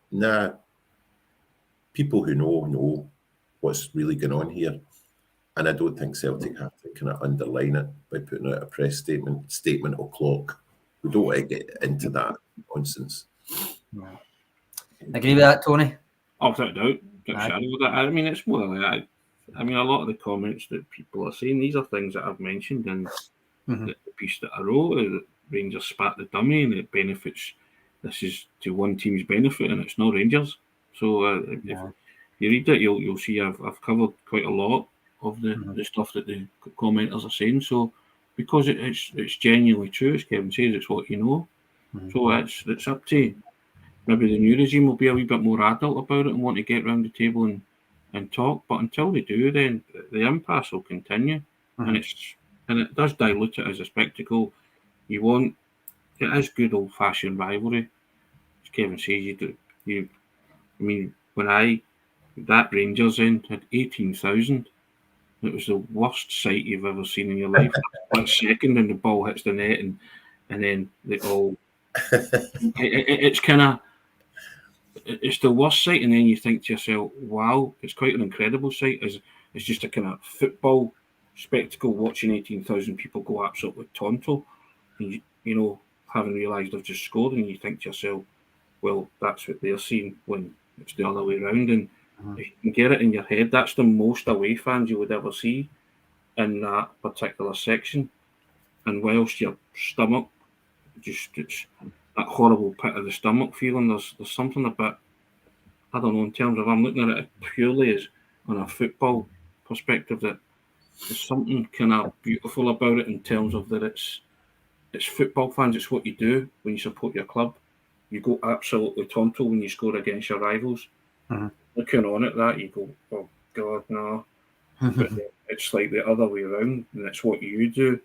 people who know what's really going on here, and I don't think Celtic have to kind of underline it by putting out a press statement o'clock. We don't want to get into that nonsense. No. Agree with that, Tony? Oh, without doubt. I mean, it's more like that. I mean, a lot of the comments that people are saying, these are things that I've mentioned in the piece that I wrote, that Rangers spat the dummy and it benefits. This is to one team's benefit, and it's not Rangers. So if you read it, you'll see I've covered quite a lot of the stuff that the commenters are saying. So because it's genuinely true, as Kevin says, it's what you know. So it's up to maybe the new regime will be a wee bit more adult about it and want to get round the table and talk. But until they do, then the impasse will continue, and it does dilute it as a spectacle. It is good old fashioned rivalry, as Kevin says. I mean, when that Rangers end had 18,000. It was the worst sight you've ever seen in your life. 1 second and the ball hits the net, and then they all. It's kind of. It's the worst sight, and then you think to yourself, "Wow, it's quite an incredible sight." It's just a kind of football spectacle watching 18,000 people go absolutely tonto, and having realised they've just scored, and you think to yourself, "Well, that's what they're seeing when it's the other way around." And if you can get it in your head, that's the most away fans you would ever see in that particular section. And whilst your stomach it's that horrible pit of the stomach feeling, there's something a bit, I don't know, in terms of, I'm looking at it purely as on a football perspective, that there's something kind of beautiful about it in terms of that it's football fans, it's what you do when you support your club. You go absolutely tonto when you score against your rivals. Looking on at that, you go, "Oh God, no." But it's like the other way around, and it's what you do.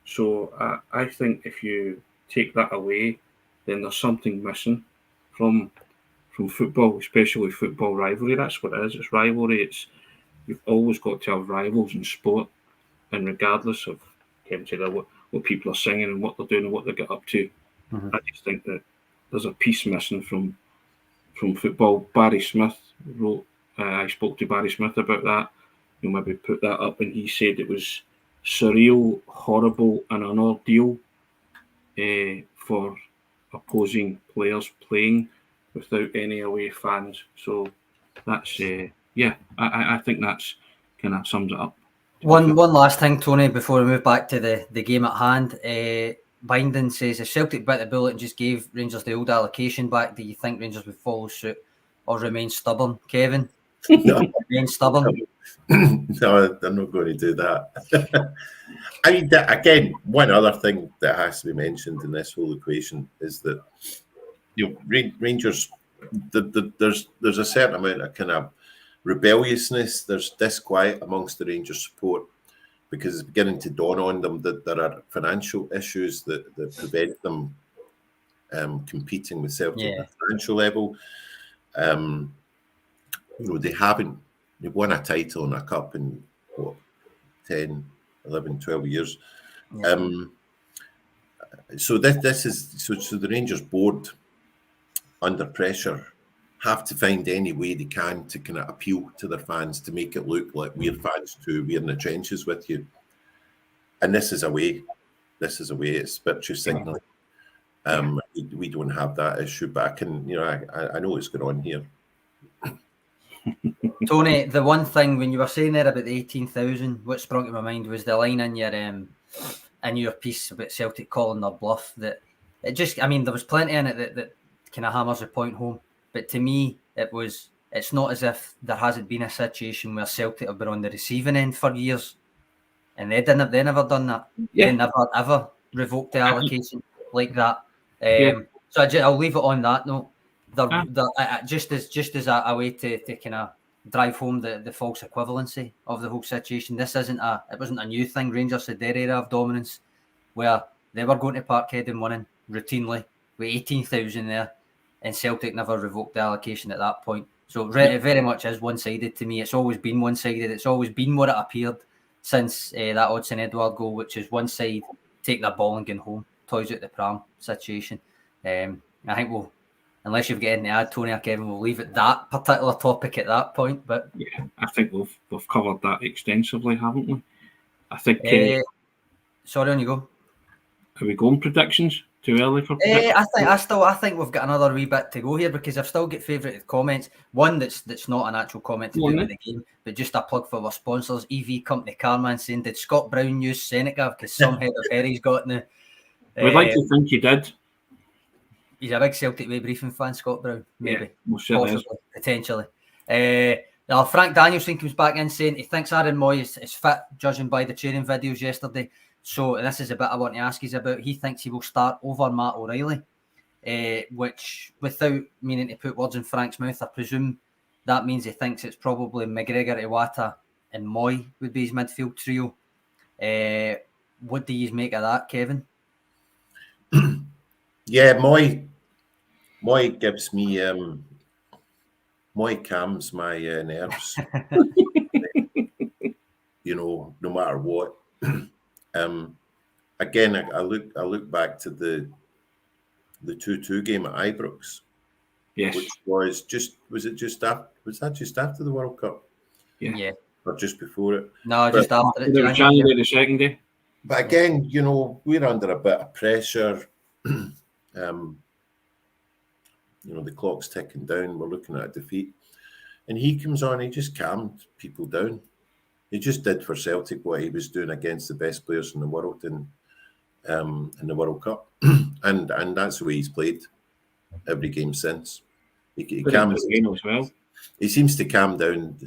So I think if you take that away, then there's something missing from football, especially football rivalry. That's what it is. It's rivalry. You've always got to have rivals in sport, and regardless of what people are singing and what they're doing and what they get up to, I just think that there's a piece missing from football. Barry Smith wrote. I spoke to Barry Smith about that. You'll maybe put that up, and he said it was surreal, horrible, and an ordeal for opposing players playing without any away fans. So that's I think that's kind of sums it up. One last thing, Tony, before we move back to the game at hand. Binding says, if Celtic bit the bullet and just gave Rangers the old allocation back, do you think Rangers would follow suit or remain stubborn? Kevin? No. Remain stubborn? No, they're not going to do that. I mean, again, one other thing that has to be mentioned in this whole equation is that Rangers, there's a certain amount of kind of rebelliousness. There's disquiet amongst the Rangers support, because it's beginning to dawn on them that there are financial issues that prevent them competing with Celtic at a financial level. They've won a title and a cup in 10, 11, 12 years. So this is so the Rangers board, under pressure, have to find any way they can to kind of appeal to their fans, to make it look like we're fans too, we're in the trenches with you. And this is a way. It's virtue signaling. We don't have that issue, but I know what's going on here. Tony, the one thing when you were saying there about the 18,000, what sprung to my mind was the line in your piece about Celtic calling their bluff. That it just, I mean, there was plenty in it that kind of hammers a point home. But to me, it's not as if there hasn't been a situation where Celtic have been on the receiving end for years, and they never done that. Yeah. They never ever revoked the allocation like that. So I'll leave it on that note. Just as a way to kind of drive home the false equivalency of the whole situation. It wasn't a new thing. Rangers had their era of dominance where they were going to Parkhead and winning routinely with 18,000 there. And Celtic never revoked the allocation at that point. So it very much is one-sided to me. It's always been one-sided. It's always been what it appeared since that Odsonne Edouard goal, which is one side, take that ball and get home, toys out the pram situation. I think unless you've got anything to add, Tony or Kevin, we'll leave it that particular topic at that point. But yeah, I think we've covered that extensively, haven't we? I think. Sorry, on you go. Are we going predictions? Too early for I think we've got another wee bit to go here because I've still got favourite comments. One that's not an actual comment to do with the game, but just a plug for our sponsors. EV Company Carman saying, did Scott Brown use Seneca? Because some head of Harry's got now. We'd like to think he did. He's a big Celtic Way briefing fan, Scott Brown. Maybe, possibly, potentially. Now Frank Danielson comes back in saying he thinks Aaron Moy is fit, judging by the training videos yesterday. So this is a bit I want to ask you about. He thinks he will start over Matt O'Reilly, which, without meaning to put words in Frank's mouth, I presume that means he thinks it's probably McGregor, Iwata and Moy would be his midfield trio. What do you make of that, Kevin? Yeah, Moy gives me Moy calms my nerves. No matter what. Again, I look back to the 2-2 game at Ibrox, yes, which was just after the World Cup? Yeah. Or just before it? No, just after it. It was January the 2nd day. But again, we're under a bit of pressure. The clock's ticking down. We're looking at a defeat, and he comes on. He just calmed people down. He just did for Celtic what he was doing against the best players in the world in the World Cup, and that's the way he's played every game since. He calms game as well. He seems to calm down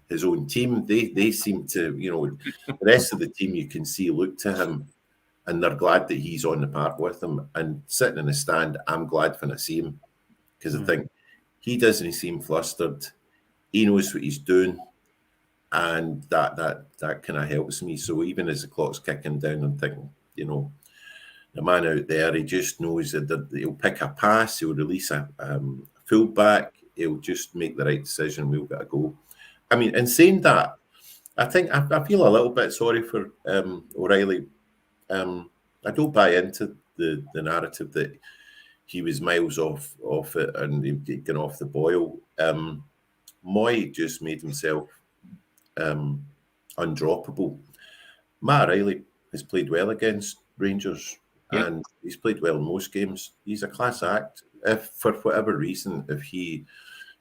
his own team. They seem to, the rest of the team you can see look to him, and they're glad that he's on the park with them. And sitting in the stand, I'm glad when I see him because I think he doesn't seem flustered. He knows what he's doing. And that kind of helps me. So even as the clock's kicking down, I'm thinking, the man out there, he just knows that he'll pick a pass, he'll release a fullback, he'll just make the right decision. We've got to go. I mean, in saying that, I think I feel a little bit sorry for O'Reilly. I don't buy into the narrative that he was miles off it and he'd gone off the boil. Moy just made himself undroppable. Matt O'Reilly has played well against Rangers, and he's played well in most games. He's a class act. If for whatever reason, if he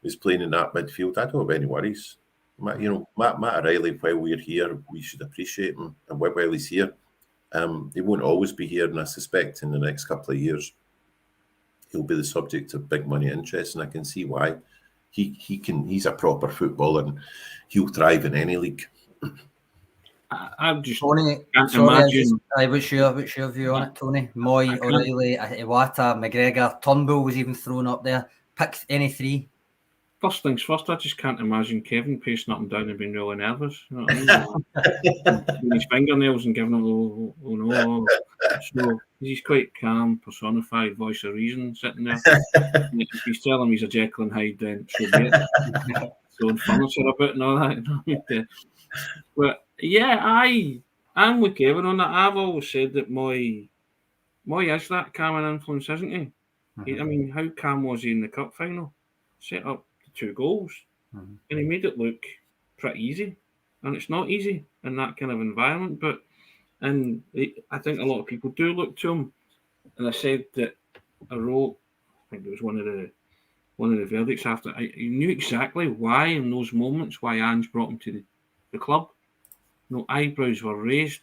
is playing in that midfield, I don't have any worries. Matt O'Reilly, while we're here, we should appreciate him, and while he's here, he won't always be here, and I suspect in the next couple of years he'll be the subject of big money interest, and I can see why. He's a proper footballer and he'll thrive in any league. I'm just Tony, can't imagine. What's your view on it, Tony? Moy, O'Reilly, Iwata, McGregor, Turnbull was even thrown up there. Pick any three. First things first, I just can't imagine Kevin pacing up and down and being really nervous. You know what I mean? His fingernails and giving it no. So he's quite calm, personified voice of reason sitting there. If he's telling me he's a Jekyll and Hyde, then so be it. Throwing furniture about and all that. But yeah, I'm with Kevin on that. I've always said that Moy is that calming influence, isn't he? I mean, how calm was he in the cup final? Set up the 2 goals, and he made it look pretty easy. And it's not easy in that kind of environment. I think a lot of people do look to him. And I said that I wrote, I think it was one of the verdicts after. He knew exactly why in those moments why Ange brought him to the club. Eyebrows were raised,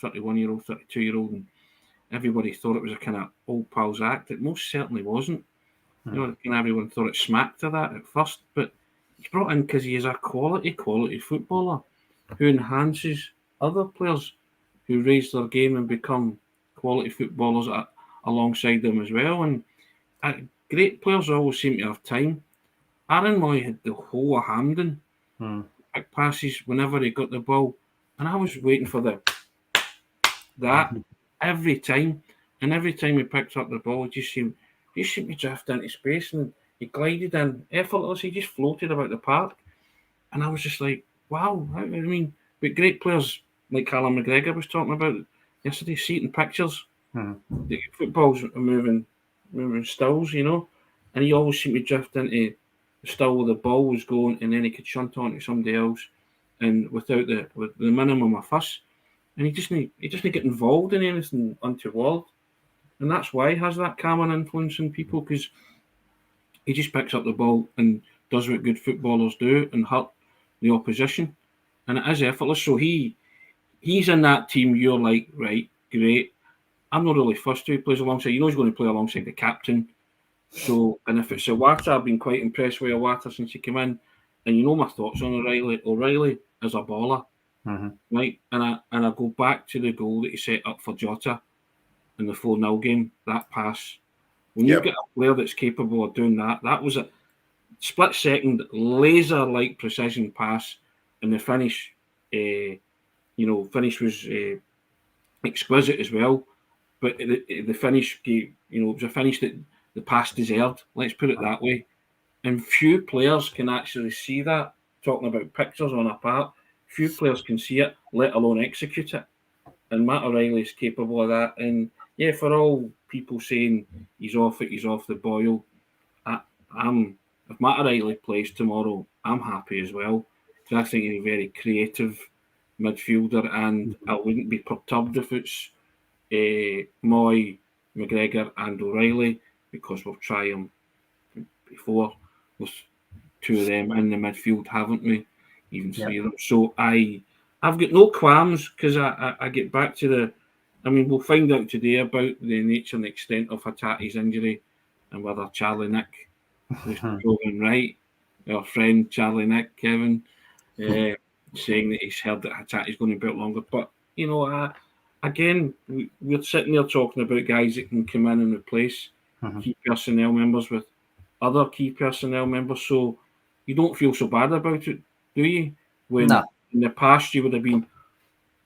31-year-old, 32-year-old, and everybody thought it was a kind of old pals act. It most certainly wasn't. Everyone thought it smacked of that at first, but he's brought in because he is a quality footballer who enhances other players who raise their game and become quality footballers alongside them as well. And great players always seem to have time. Aaron Moy had the whole of Hampden. Quick passes whenever he got the ball. And I was waiting for that every time. And every time he picked up the ball, he just seemed to drift into space, and he glided in effortless. He just floated about the park. And I was just like, wow. I mean, but great players like Callum McGregor was talking about yesterday, see it in pictures. The footballs are moving stills, and he always seemed to drift into the still where the ball was going, and then he could shunt on to somebody else, and with the minimum of fuss. And he doesn't get involved in anything untoward. and that's why he has that calming influence on people, because he just picks up the ball and does what good footballers do and hurt the opposition, and it is effortless. So he's in that team. You're like, right, great. I'm not really fussed who he plays alongside. You know he's going to play alongside the captain. So, and if it's Iwata, I've been quite impressed with Iwata since he came in. And you know my thoughts on O'Reilly. O'Reilly is a baller, right? And I go back to the goal that he set up for Jota in the 4-0 game. That pass. When you get a player that's capable of doing that, that was a split-second, laser-like precision pass, and the finish, finish was exquisite as well. But the finish gave, it was a finish that the pass deserved. Let's put it that way. And few players can actually see that. Talking about pictures on a part, few players can see it, let alone execute it. And Matt O'Reilly is capable of that. And yeah, for all people saying he's off the boil, if Matt O'Reilly plays tomorrow, I'm happy as well. Because I think he's a very creative midfielder, and I wouldn't be perturbed if it's Moy, McGregor, and O'Reilly, because we've tried him before with two of them in the midfield, haven't we? Even three of them. So I've got no qualms, because I get back to we'll find out today about the nature and extent of Hatate's injury and whether Charlie Nick was proven right. Our friend Charlie Nick, Kevin, saying that he's heard that Hatate's going to be out longer. But, again, we're sitting there talking about guys that can come in and replace key personnel members with other key personnel members. So you don't feel so bad about it, do you? When in the past you would have been,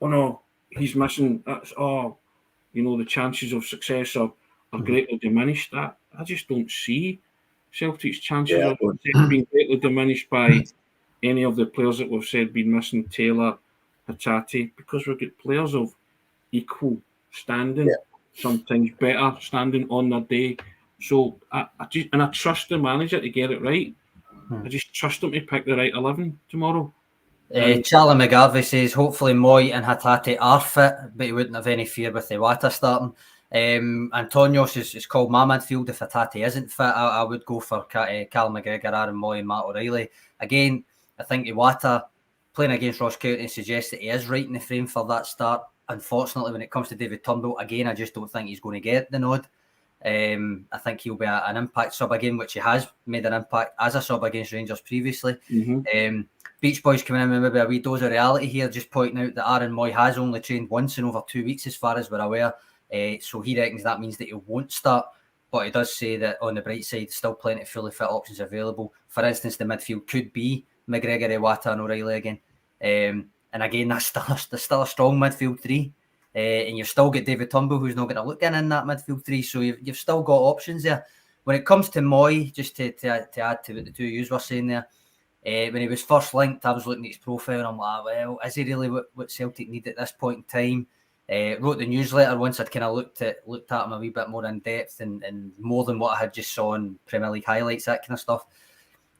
oh no, he's missing. That's the chances of success are greatly diminished. That I just don't see Celtic's chances of success being greatly diminished by any of the players that we've said been missing, Taylor, Hatate, because we've got players of equal standing, sometimes better standing on their day. So I trust the manager to get it right. I just trust him to pick the right 11 tomorrow. Charlie McGarvey says hopefully Moy and Hatate are fit, but he wouldn't have any fear with Iwata starting. Antonios is called my midfield. If Hatate isn't fit, I would go for Cal McGregor, Aaron Moy, and Matt O'Reilly. Again, I think Iwata playing against Ross County suggests that he is right in the frame for that start. Unfortunately, when it comes to David Turnbull, again, I just don't think he's going to get the nod. I think he'll be an impact sub again, which he has made an impact as a sub against Rangers previously. Beach Boys coming in with maybe a wee dose of reality here, just pointing out that Aaron Moy has only trained once in over 2 weeks, as far as we're aware. So he reckons that means that he won't start. But he does say that on the bright side, still plenty of fully fit options available. For instance, the midfield could be McGregor, Iwata, and O'Reilly again. And again, that's still a strong midfield three. And you've still got David Turnbull, who's not going to look in that midfield three. So you've still got options there. When it comes to Moy, just to add to what the two of you were saying there, when he was first linked, I was looking at his profile and I'm like, well, is he really what Celtic need at this point in time? Wrote the newsletter once I'd kind of looked at him a wee bit more in depth and more than what I had just saw in Premier League highlights, that kind of stuff.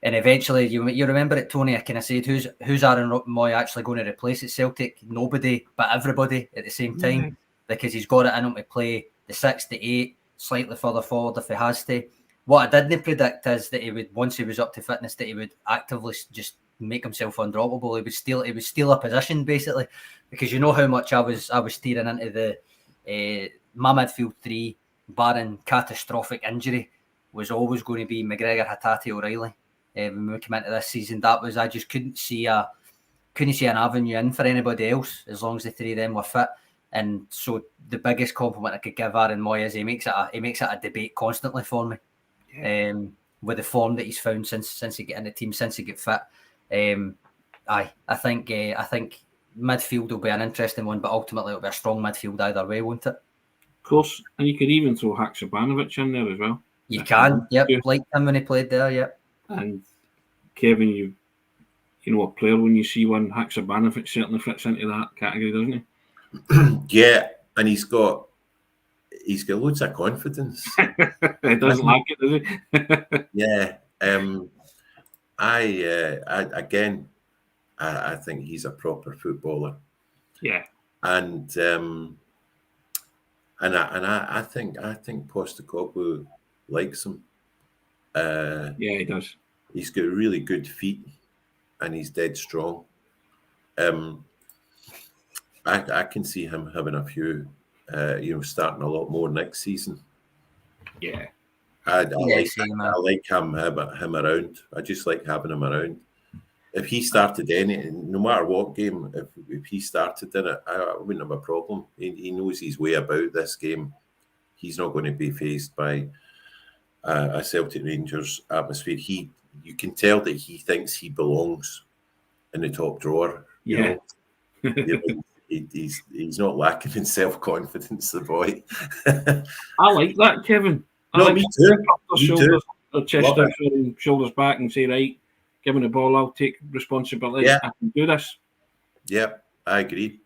And eventually, you remember it, Tony, I kind of said, who's Aaron Moy actually going to replace at Celtic? Nobody, but everybody at the same time, because he's got it in him to play the 6 to 8, slightly further forward if he has to. What I didn't predict is that he would, once he was up to fitness, that he would actively just make himself undroppable. He would steal a position, basically, because you know how much I was steering into the my midfield three, barring catastrophic injury, was always going to be McGregor, Hatate, O'Reilly. When we came into this season, I just couldn't see an avenue in for anybody else as long as the three of them were fit. And so the biggest compliment I could give Aaron Moy is he makes it a debate constantly for me. With the form that he's found since he got in the team, since he got fit. I think midfield will be an interesting one, but ultimately it'll be a strong midfield either way, won't it? Of course, and you could even throw Haksabanovic in there as well. You can, like him when he played there, yep. And Kevin, you know a player when you see one, Haksabanovic certainly fits into that category, doesn't he? Yeah, and he's got loads of confidence. He doesn't like it, does he? Yeah. I think he's a proper footballer. Yeah. And And I think Postecoglou likes him. Yeah, he does. He's got really good feet, and he's dead strong. I can see him having a few, starting a lot more next season. Yeah. I like him around. I just like having him around. If he started no matter what game, if he started in it, I wouldn't have a problem. He knows his way about this game. He's not going to be faced by a Celtic Rangers atmosphere. You can tell that he thinks he belongs in the top drawer. Yeah. He's not lacking in self-confidence, the boy. I like that, Kevin. Me too. Chest out, shoulders back, and say, right, give me the ball, I'll take responsibility. Yeah. I can do this. Yeah, I agree.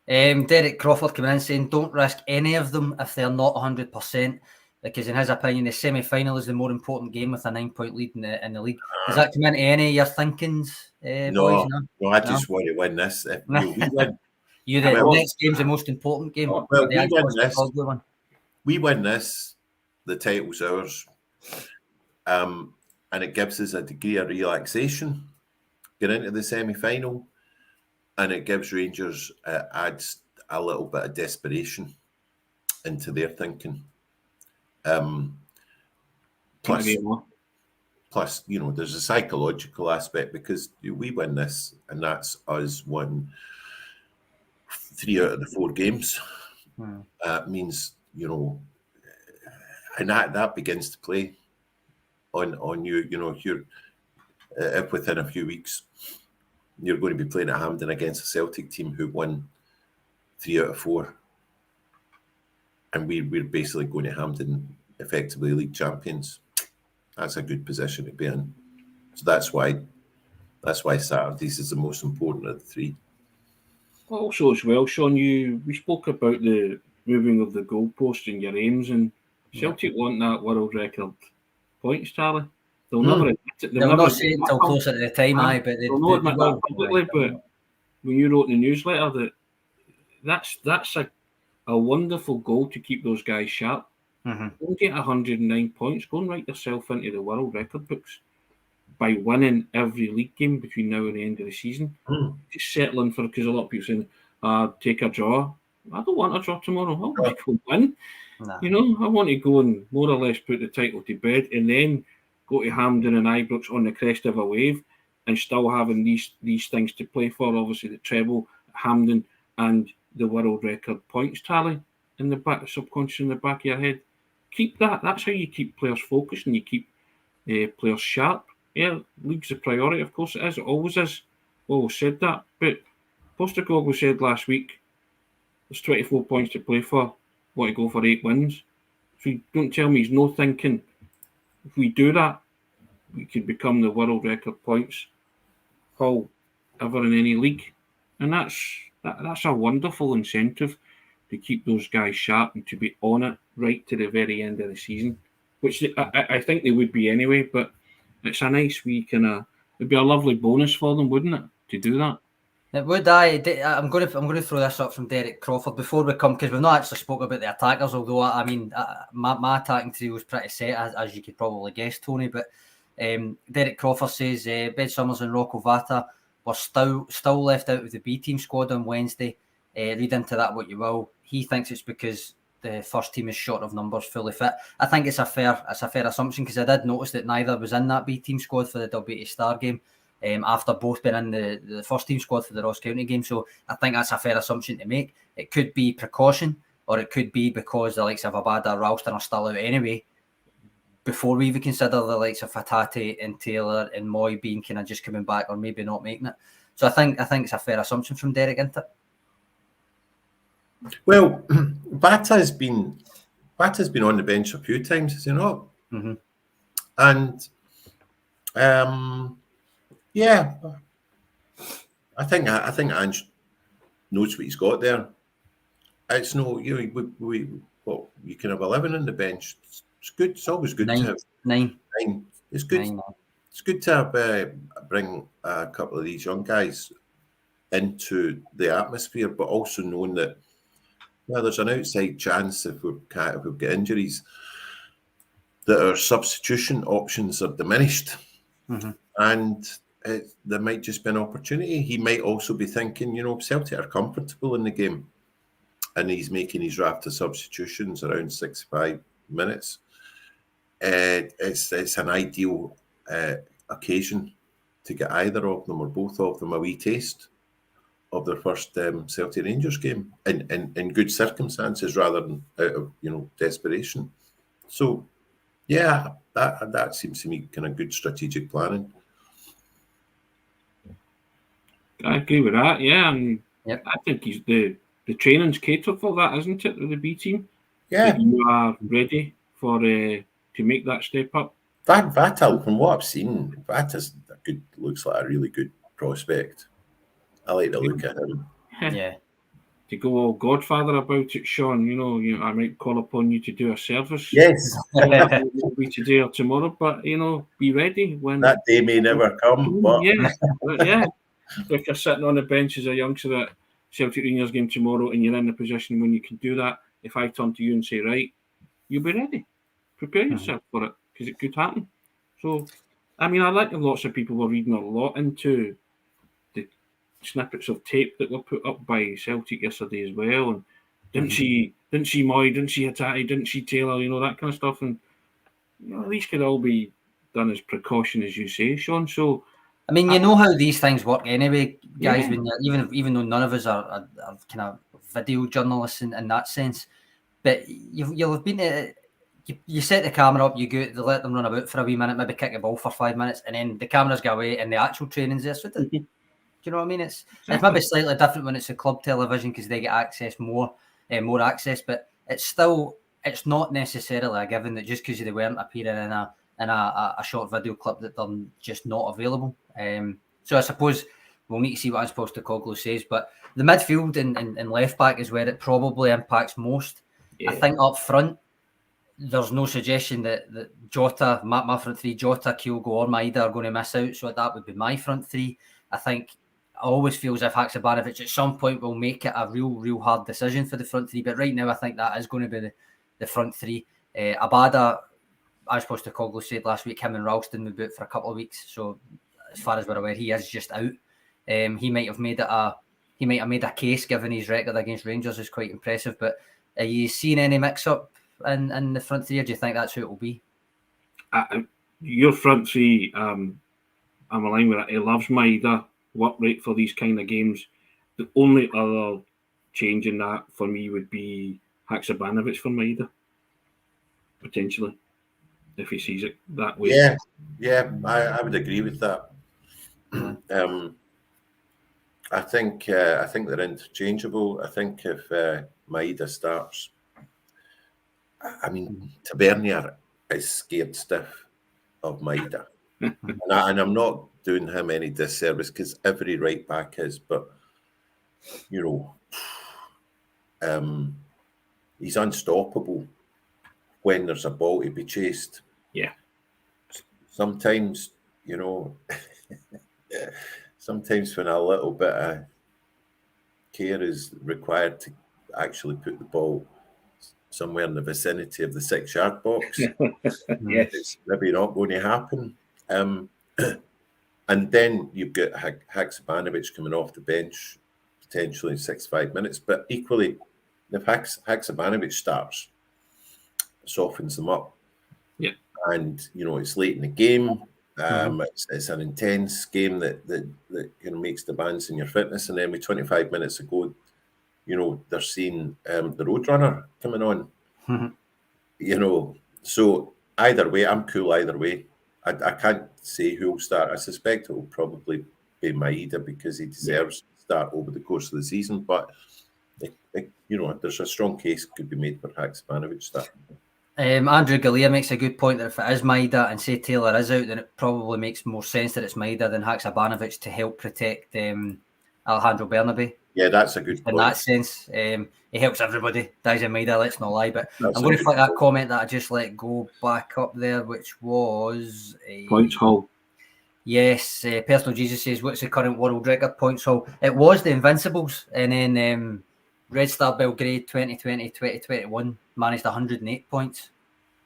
Derek Crawford came in saying, don't risk any of them if they're not 100%, because in his opinion, the semi-final is the more important game with a 9-point lead in the league. Does that come into any of your thinkings, boys? No, I just want to win this. If we win, next game's the most important game. We win this, the title's ours. And it gives us a degree of relaxation, get into the semi-final, and it gives Rangers, adds a little bit of desperation into their thinking. Plus, there's a psychological aspect, because we win this, and that's us won 3 out of the 4 games. Means, and that begins to play on you. You're if within a few weeks you're going to be playing at Hampden against a Celtic team who won 3 out of 4, and we're basically going to Hampden effectively league champions. That's a good position to be in. So that's why Saturdays is the most important of the 3. Also, as well, Sean, we spoke about the moving of the goalpost and your aims, and Celtic want that world record points tally. They'll never admit it. They'll not say it until closer to the time, but they'll not admit that publicly. But when you wrote in the newsletter that's a wonderful goal to keep those guys sharp. Don't get 109 points. Go and write yourself into the world record books by winning every league game between now and the end of the season. Just settling for, because a lot of people saying, take a draw. I don't want a draw tomorrow. I want to go and win. I want to go and more or less put the title to bed, and then go to Hampden and Ibrox on the crest of a wave, and still having these things to play for. Obviously, the treble at Hampden and the world record points tally in the back, subconscious in the back of your head. Keep that. That's how you keep players focused and you keep players sharp. Yeah, league's a priority, of course it is. It always is. Always said that. But Postecoglou said last week, there's 24 points to play for. Want to go for 8 wins. So don't tell me he's no thinking. If we do that, we could become the world record points haul ever in any league. And that's a wonderful incentive to keep those guys sharp and to be on it right to the very end of the season, which I think they would be anyway. But it's a nice wee it'd be a lovely bonus for them, wouldn't it, to do that? It would. I'm going to throw this up from Derek Crawford before we come, because we've not actually spoken about the attackers. Although my attacking trio was pretty set, as you could probably guess, Tony. But Derek Crawford says Ben Summers and Rocco Vata were still left out of the B team squad on Wednesday. Read into that what you will. He thinks it's because the first team is short of numbers, fully fit. I think it's a fair assumption, because I did notice that neither was in that B team squad for the Dalbeattie Star game. After both being in the first team squad for the Ross County game. So I think that's a fair assumption to make. It could be precaution, or it could be because the likes of Abada, Ralston are still out anyway, before we even consider the likes of Hatate and Taylor and Moy being kind of just coming back or maybe not making it. So I think it's a fair assumption from Derek, isn't it? Well, Bata's been on the bench a few times, has he not? And yeah, I think Ange knows what he's got there. It's no, you can have 11 on the bench. It's good. It's always good to have 9. It's good. 9. It's good to have, bring a couple of these young guys into the atmosphere, but also knowing that Well, there's an outside chance if we've got injuries that our substitution options are diminished, and there might just be an opportunity. He might also be thinking, Celtic are comfortable in the game, and he's making his raft of substitutions around 65 minutes. It's an ideal occasion to get either of them or both of them a wee taste of their first Celtic Rangers game in good circumstances rather than out of desperation. So yeah, that seems to me kind of good strategic planning. I agree with that. Yeah, and Yep. I think the training's catered for that, isn't it? With the B team, Yeah, that you are ready for to make that step up. Vatal, from what I've seen, Vatal's looks like a really good prospect. I like the look at him. Yeah. To go all Godfather about it, Sean, I might call upon you to do a service. Yes, Maybe today or tomorrow, but be ready when that day may never come. But yeah. If you're sitting on the bench as a youngster at Celtic Rangers game tomorrow and you're in the position when you can do that, if I turn to you and say, right, you'll be ready. Prepare yourself for it, because it could happen. So, I like that lots of people were reading a lot into the snippets of tape that were put up by Celtic yesterday as well. And didn't she Moy, didn't she Hagggerty, didn't she Taylor, that kind of stuff. And these could all be done as precaution, as you say, Sean. So, you know how these things work anyway, guys. When even though none of us are kind of video journalists in that sense, but you'll have been to, you set the camera up, you go, they let them run about for a wee minute, maybe kick a ball for 5 minutes, and then the cameras go away and the actual training's there. So do you know what I mean? It's maybe slightly different when it's a club television because they get access more access, but it's not necessarily a given that just because they weren't appearing in a short video clip that they're just not available. So I suppose we'll need to see what Postecoglou says, but the midfield and left back is where it probably impacts most. Yeah. I think up front, there's no suggestion that Jota, my front three, Jota, Kyogo or Maeda are going to miss out, so that would be my front three. I think I always feel as if Haksabanovic at some point will make it a real hard decision for the front three, but right now I think that is going to be the front three. Abada, as Postecoglou said last week, him and Ralston will be out for a couple of weeks, so as far as we're aware, he is just out. He might have made a case given his record against Rangers is quite impressive. But are you seeing any mix-up in the front three, or do you think that's who it will be? Your front three, I'm aligned with it. He loves Maeda, work rate for these kind of games. The only other change in that for me would be Haksabanovic for Maeda, potentially, if he sees it that way. Yeah, I would agree with that. I think they're interchangeable. I think if Maeda starts, Tavernier is scared stiff of Maeda, and I'm not doing him any disservice because every right back is, but he's unstoppable when there's a ball to be chased. Yeah. Sometimes, sometimes when a little bit of care is required to actually put the ball somewhere in the vicinity of the 6-yard box, it's maybe not going to happen. And then you've got Haksabanovic coming off the bench, potentially in 65 minutes. But equally, if Haksabanovic starts, softens them up. Yeah. And, it's late in the game. It's an intense game that makes demands in your fitness. And then with 25 minutes ago, they're seeing the Roadrunner coming on. So either way, I'm cool either way. I can't say who will start. I suspect it will probably be Maeda because he deserves to start over the course of the season. But, there's a strong case could be made for Haksabanovic starting. Andrew Galea makes a good point that if it is Maeda and say Taylor is out, then it probably makes more sense that it's Maeda than Haksabanovic to help protect Alejandro Bernabé. Yeah, that's a good point. In that sense, he helps everybody. Dies in Maeda, let's not lie. But I'm going to flick that comment that I just let go back up there, which was Points haul. Yes, Personal Jesus says, what's the current world record points haul? It was the Invincibles, and then Red Star Belgrade 2020-2021 managed 108 points.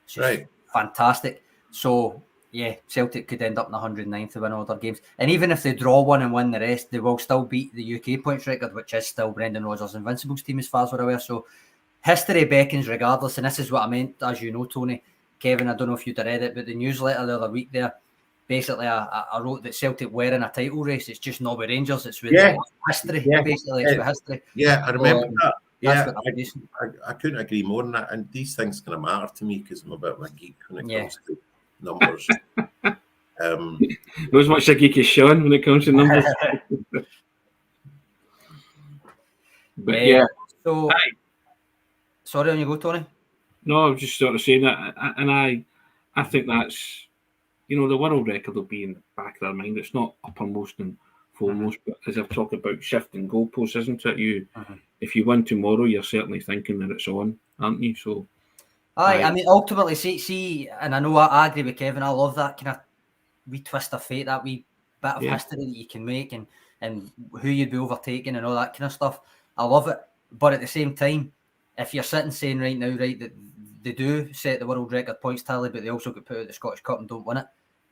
It's just fantastic. So, yeah, Celtic could end up in 109th to win all their games. And even if they draw one and win the rest, they will still beat the UK points record, which is still Brendan Rodgers' Invincibles team as far as we're aware. So, history beckons regardless. And this is what I meant, as you know, Tony. Kevin, I don't know if you'd have read it, but the newsletter the other week there, basically I wrote that Celtic were in a title race. It's just not with Rangers, it's with history, basically. It's with history. Yeah, I remember that. Yeah, I couldn't agree more than that. And these things kind of matter to me because I'm a bit of a geek when it comes to numbers. Not as much a geek as Sean when it comes to numbers. But yeah. So, sorry, on you go, Tony. No, I was just sort of saying that, and I think that's, you know, the world record will be in the back of their mind. It's not uppermost and foremost, but as I've talked about shifting goalposts, isn't it? If you win tomorrow, you're certainly thinking that it's on, aren't you? So, I mean, ultimately, see, and I know I agree with Kevin. I love that kind of wee twist of fate, that wee bit of history that you can make, and who you'd be overtaking and all that kind of stuff. I love it, but at the same time, if you're sitting saying right now, right, that they do set the world record points tally, but they also get put out the Scottish Cup and don't win it.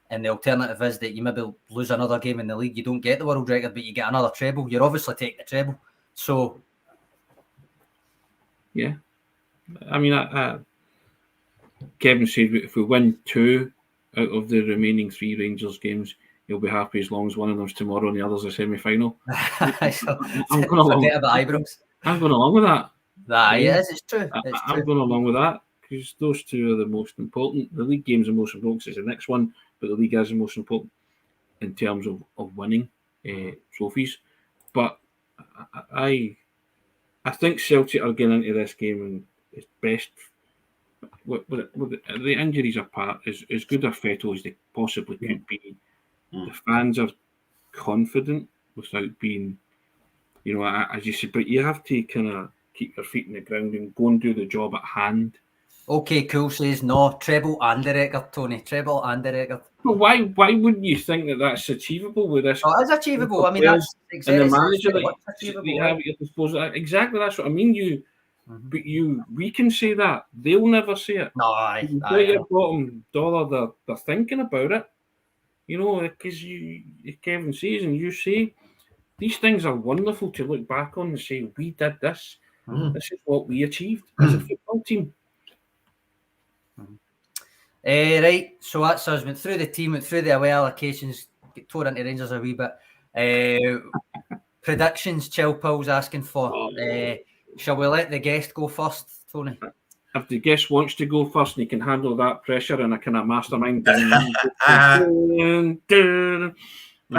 And the alternative is that you maybe lose another game in the league. You don't get the world record, but you get another treble. You're obviously taking the treble. So, yeah. I mean, Kevin said if we win 2 out of the remaining 3 Rangers games, he'll be happy as long as one of them's tomorrow and the other's a semi-final. I'm going along with that. It's true. I'm going along with that because those 2 are the most important. The league game's the most important because it's the next one, but the league is the most important in terms of winning trophies. But I think Celtic are getting into this game and it's best. With the injuries apart, as good a Fetto as they possibly could be. The fans are confident without being, you know, as you said, but you have to kind of keep your feet in the ground and go and do the job at hand. Okay, cool says no, treble and the record, Tony. Treble and the record. Well, why wouldn't you think that that's achievable with this? Oh, it's achievable. I mean, that's exactly the manager that you have at your disposal. Exactly, that's what I mean. But we can say that. They'll never say it. No, your bottom dollar, they're thinking about it. You know, because Kevin says and you say, these things are wonderful to look back on and say, we did this. This is what we achieved as a football team. Right, so that's us. Went through the team, went through the away allocations, get tore into Rangers a wee bit. Predictions, Chill Pill's asking for. Shall we let the guest go first, Tony? If the guest wants to go first and he can handle that pressure and a kind of mastermind. I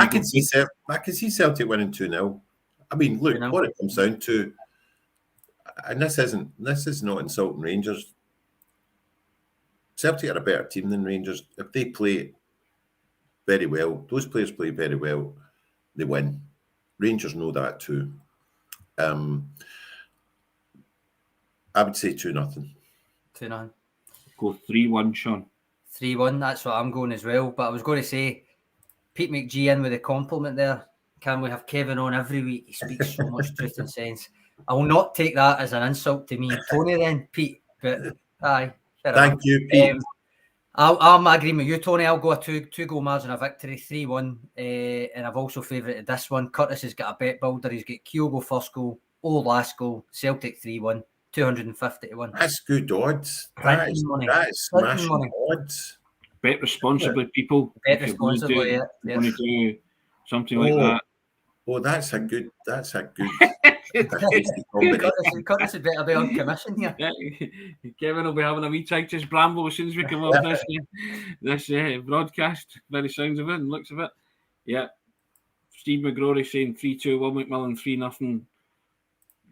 can see Celtic winning 2-0. I mean, look, what it comes down to, and this is not insulting Rangers. Celtic are a better team than Rangers. If they play very well, those players play very well, they win. Rangers know that too. I would say 2-0. 2-0. Go 3-1, Sean. 3-1, that's what I'm going as well. But I was going to say, Pete McGee in with a compliment there. Can we have Kevin on every week? He speaks so much truth and sense. I will not take that as an insult to me and Tony then, Pete. But aye. Thank you, Pete. I'm agreeing with you, Tony. I'll go a two-goal margin of victory, 3-1. And I've also favoured this one. Curtis has got a bet builder. He's got Kyogo first goal, O last goal, Celtic 3-1. 250 to 1. That's good odds. That is smashing odds. Bet responsibly, people. Bet responsibly, Want to do something like that. Oh, that's a good Curtis had better be on commission here. Kevin will be having a wee Titus Bramble as soon as we come off this broadcast. Very sounds of it and looks of it. Yeah. Steve McGrory saying 3-2, Will McMillan 3-0.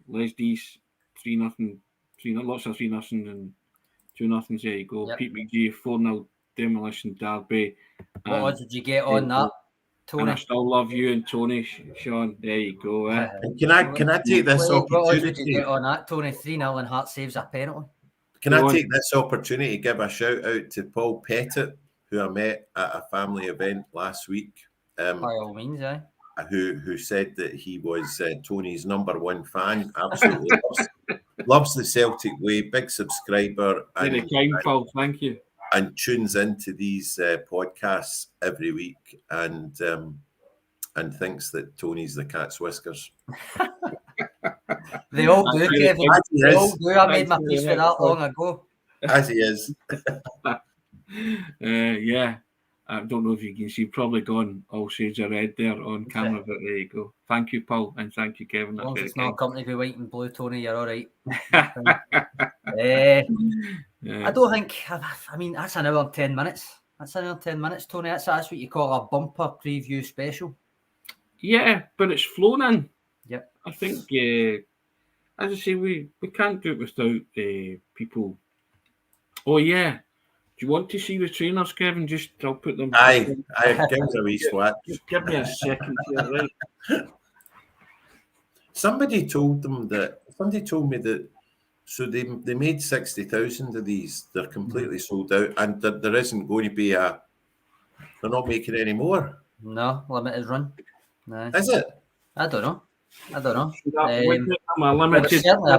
Les D's 3-0, lots of 3-0 and 2-0. There you go. Yep. Pete McGee 4-0 demolition Derby. What odds did you get on that, Tony? And I still love you and Tony, Sean. There you go. Can I take this opportunity? What odds did you get on that, Tony? 3-0 and Hart saves a penalty. Can I take this opportunity to give a shout out to Paul Pettit, who I met at a family event last week? By all means, who said that he was Tony's #1 fan. Absolutely loves the Celtic way. Big subscriber. Very kind, Paul. Thank you. And tunes into these podcasts every week and thinks that Tony's the cat's whiskers. They all do, Kevin. They all do. I made my peace for that long ago. As he is. Yeah. I don't know if you can see, probably gone all shades of red there on camera, but there you go. Thank you, Paul, and thank you, Kevin. As long as it's not accompanied with white and blue, Tony, you're all right. Yeah. I don't think, I mean, that's an hour and 10 minutes. That's an hour and 10 minutes, Tony. That's what you call a bumper preview special. Yeah, but it's flown in. Yep. I think, as I say, we can't do it without people. Oh, yeah. Do you want to see the trainers, Kevin? I'll put them. Aye, give me a wee swat. Just give me a second here, right? Somebody told me that. So they made 60,000 of these. They're completely sold out, and there isn't going to be they're not making any more. No, limited run. No. Is it? I don't know. Limited. Certainly a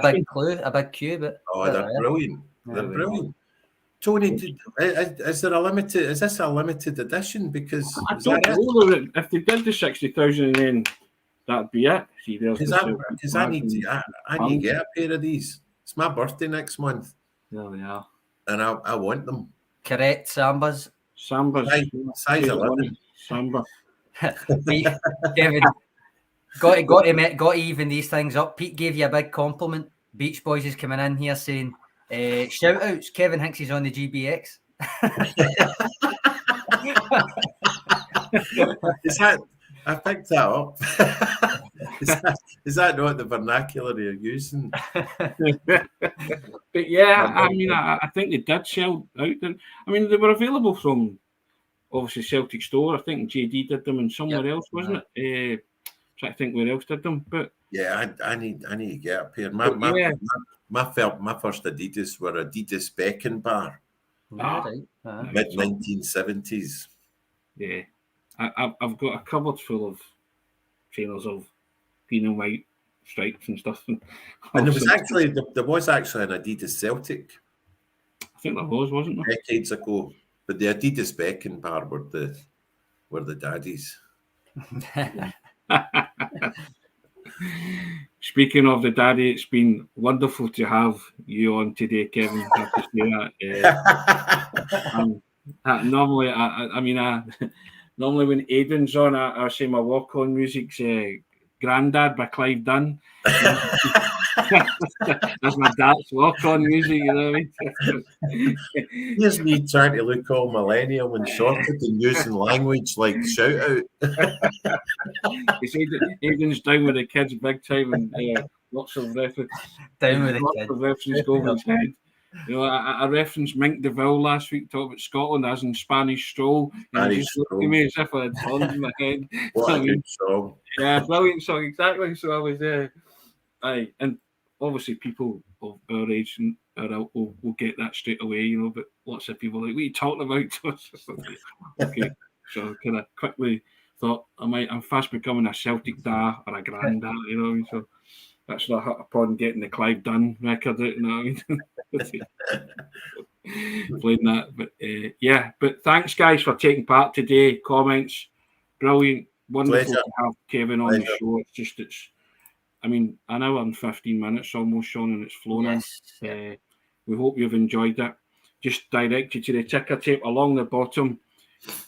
big queue, but they're brilliant. They're brilliant. Tony, is this a limited edition? Because I don't know if they did the 60,000 and then that'd be it. See, because I need to get a pair of these. It's my birthday next month. There they are. And I want them. Correct, Sambas. Size 11. Samba. Kevin, got to even these things up. Pete gave you a big compliment. Beach Boys is coming in here saying, shout outs, Kevin Hinks is on the GBX. I picked that up. Is that not the vernacular you're using? But yeah, I mean, I think they did sell out. I mean, they were available from obviously Celtic Store. I think JD did them and somewhere else, wasn't it? Trying to think where else did them, but yeah, I need to get a pair. My first Adidas were Adidas Beckenbauer, mid 1970s. Yeah, I've got a cupboard full of trainers of green and white stripes and stuff. And there was actually an Adidas Celtic. I think there wasn't there? Decades ago, but the Adidas Beckenbauer were the daddies. Speaking of the daddy, it's been wonderful to have you on today, Kevin. I have to say that. Normally, normally when Aidan's on, I say my walk-on music's Grandad by Clive Dunn. That's my dad's walk-on music, you know what I mean? Here's me trying to look all millennial and sorted and using language like shout out. Aidan's down with the kids big time and lots of references. Down with the references go over his head. You know, I referenced Mink DeVille last week, talking about Scotland as in Spanish Stroll. And he just looked at me as if I had horns in my head. What a good song. Yeah, brilliant song, exactly. So I was and obviously people of our age will get that straight away, you know, but lots of people are like, what are you talking about? Okay, so kind of quickly thought I'm fast becoming a Celtic da or a granddad, you know what I mean? So that's what I hit upon getting the Clive Dunn record out, you know what I mean? Playing that, but yeah, but thanks guys for taking part today. Comments, brilliant, wonderful to have Kevin on the show. It's I mean, an hour and 15 minutes almost, Sean, and it's flown in. We hope you've enjoyed it. Just direct you to the ticker tape along the bottom.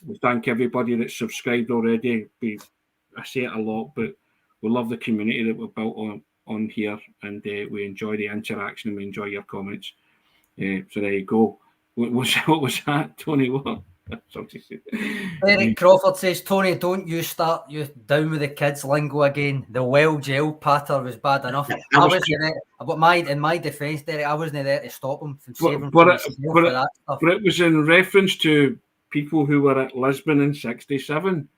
We thank everybody that's subscribed already. I say it a lot, but we love the community that we've built on here, and we enjoy the interaction and we enjoy your comments. So there you go. What was that, Tony? What? Eric Crawford says, Tony, don't you start you down with the kids lingo again. The well gel patter was bad enough. In my defence, Derek, I wasn't there to stop him from saving that stuff. But it was in reference to people who were at Lisbon in '67.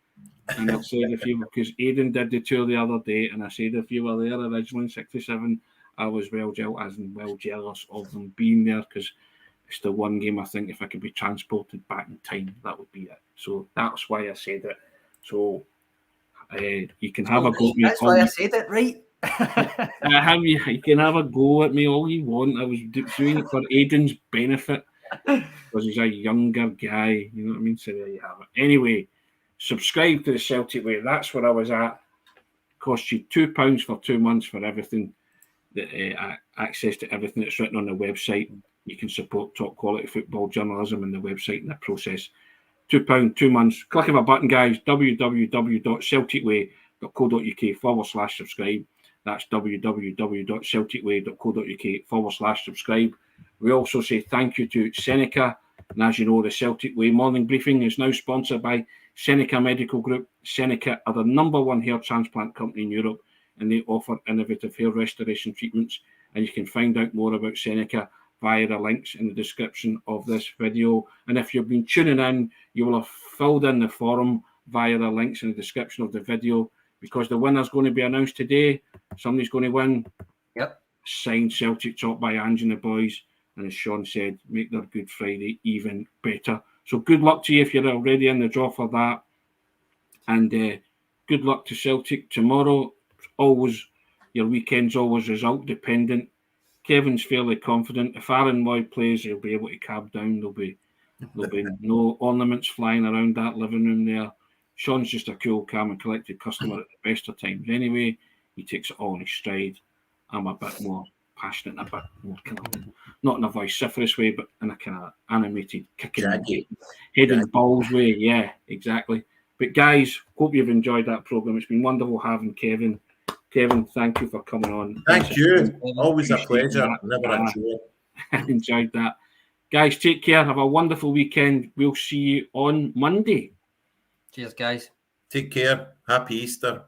And I said because Aidan did the tour the other day, and I said if you were there originally in '67, I was well jealous of them being there, because it's the one game I think if I could be transported back in time, that would be it. So that's why I said it. So You can have a go at me. That's why I said it right. You can have a go at me all you want. I was doing it for Aidan's benefit because he's a younger guy. You know what I mean? So there you have it. Anyway, subscribe to the Celtic Way. That's where I was at. Cost you £2 for 2 months for everything. Access to everything that's written on the website. You can support top quality football journalism in the website in the process. £2, 2 months. Click of a button, guys. www.celticway.co.uk/subscribe. That's www.celticway.co.uk/subscribe. We also say thank you to SENECA. And as you know, the Celtic Way morning briefing is now sponsored by SENECA Medical Group. SENECA are the #1 hair transplant company in Europe, and they offer innovative hair restoration treatments. And you can find out more about SENECA via the links in the description of this video. And if you've been tuning in, you will have filled in the form via the links in the description of the video, because the winner's going to be announced today. Somebody's going to win. Yep. Signed Celtic top by Ange and the boys. And as Sean said, make their Good Friday even better. So good luck to you if you're already in the draw for that. And good luck to Celtic tomorrow. Always, your weekend's always result dependent. Kevin's fairly confident. If Aaron Moy plays, he'll be able to calm down. There'll be no ornaments flying around that living room there. Sean's just a cool, calm and collected customer at the best of times anyway. He takes it all in his stride. I'm a bit more passionate, a bit more kind of, not in a vociferous way, but in a kind of animated, kicking head and balls way. Yeah, exactly. But guys, hope you've enjoyed that programme. It's been wonderful having Kevin. Kevin, thank you for coming on. Thank you. Always a pleasure. Never a chore. I enjoyed that. Guys, take care. Have a wonderful weekend. We'll see you on Monday. Cheers, guys. Take care. Happy Easter.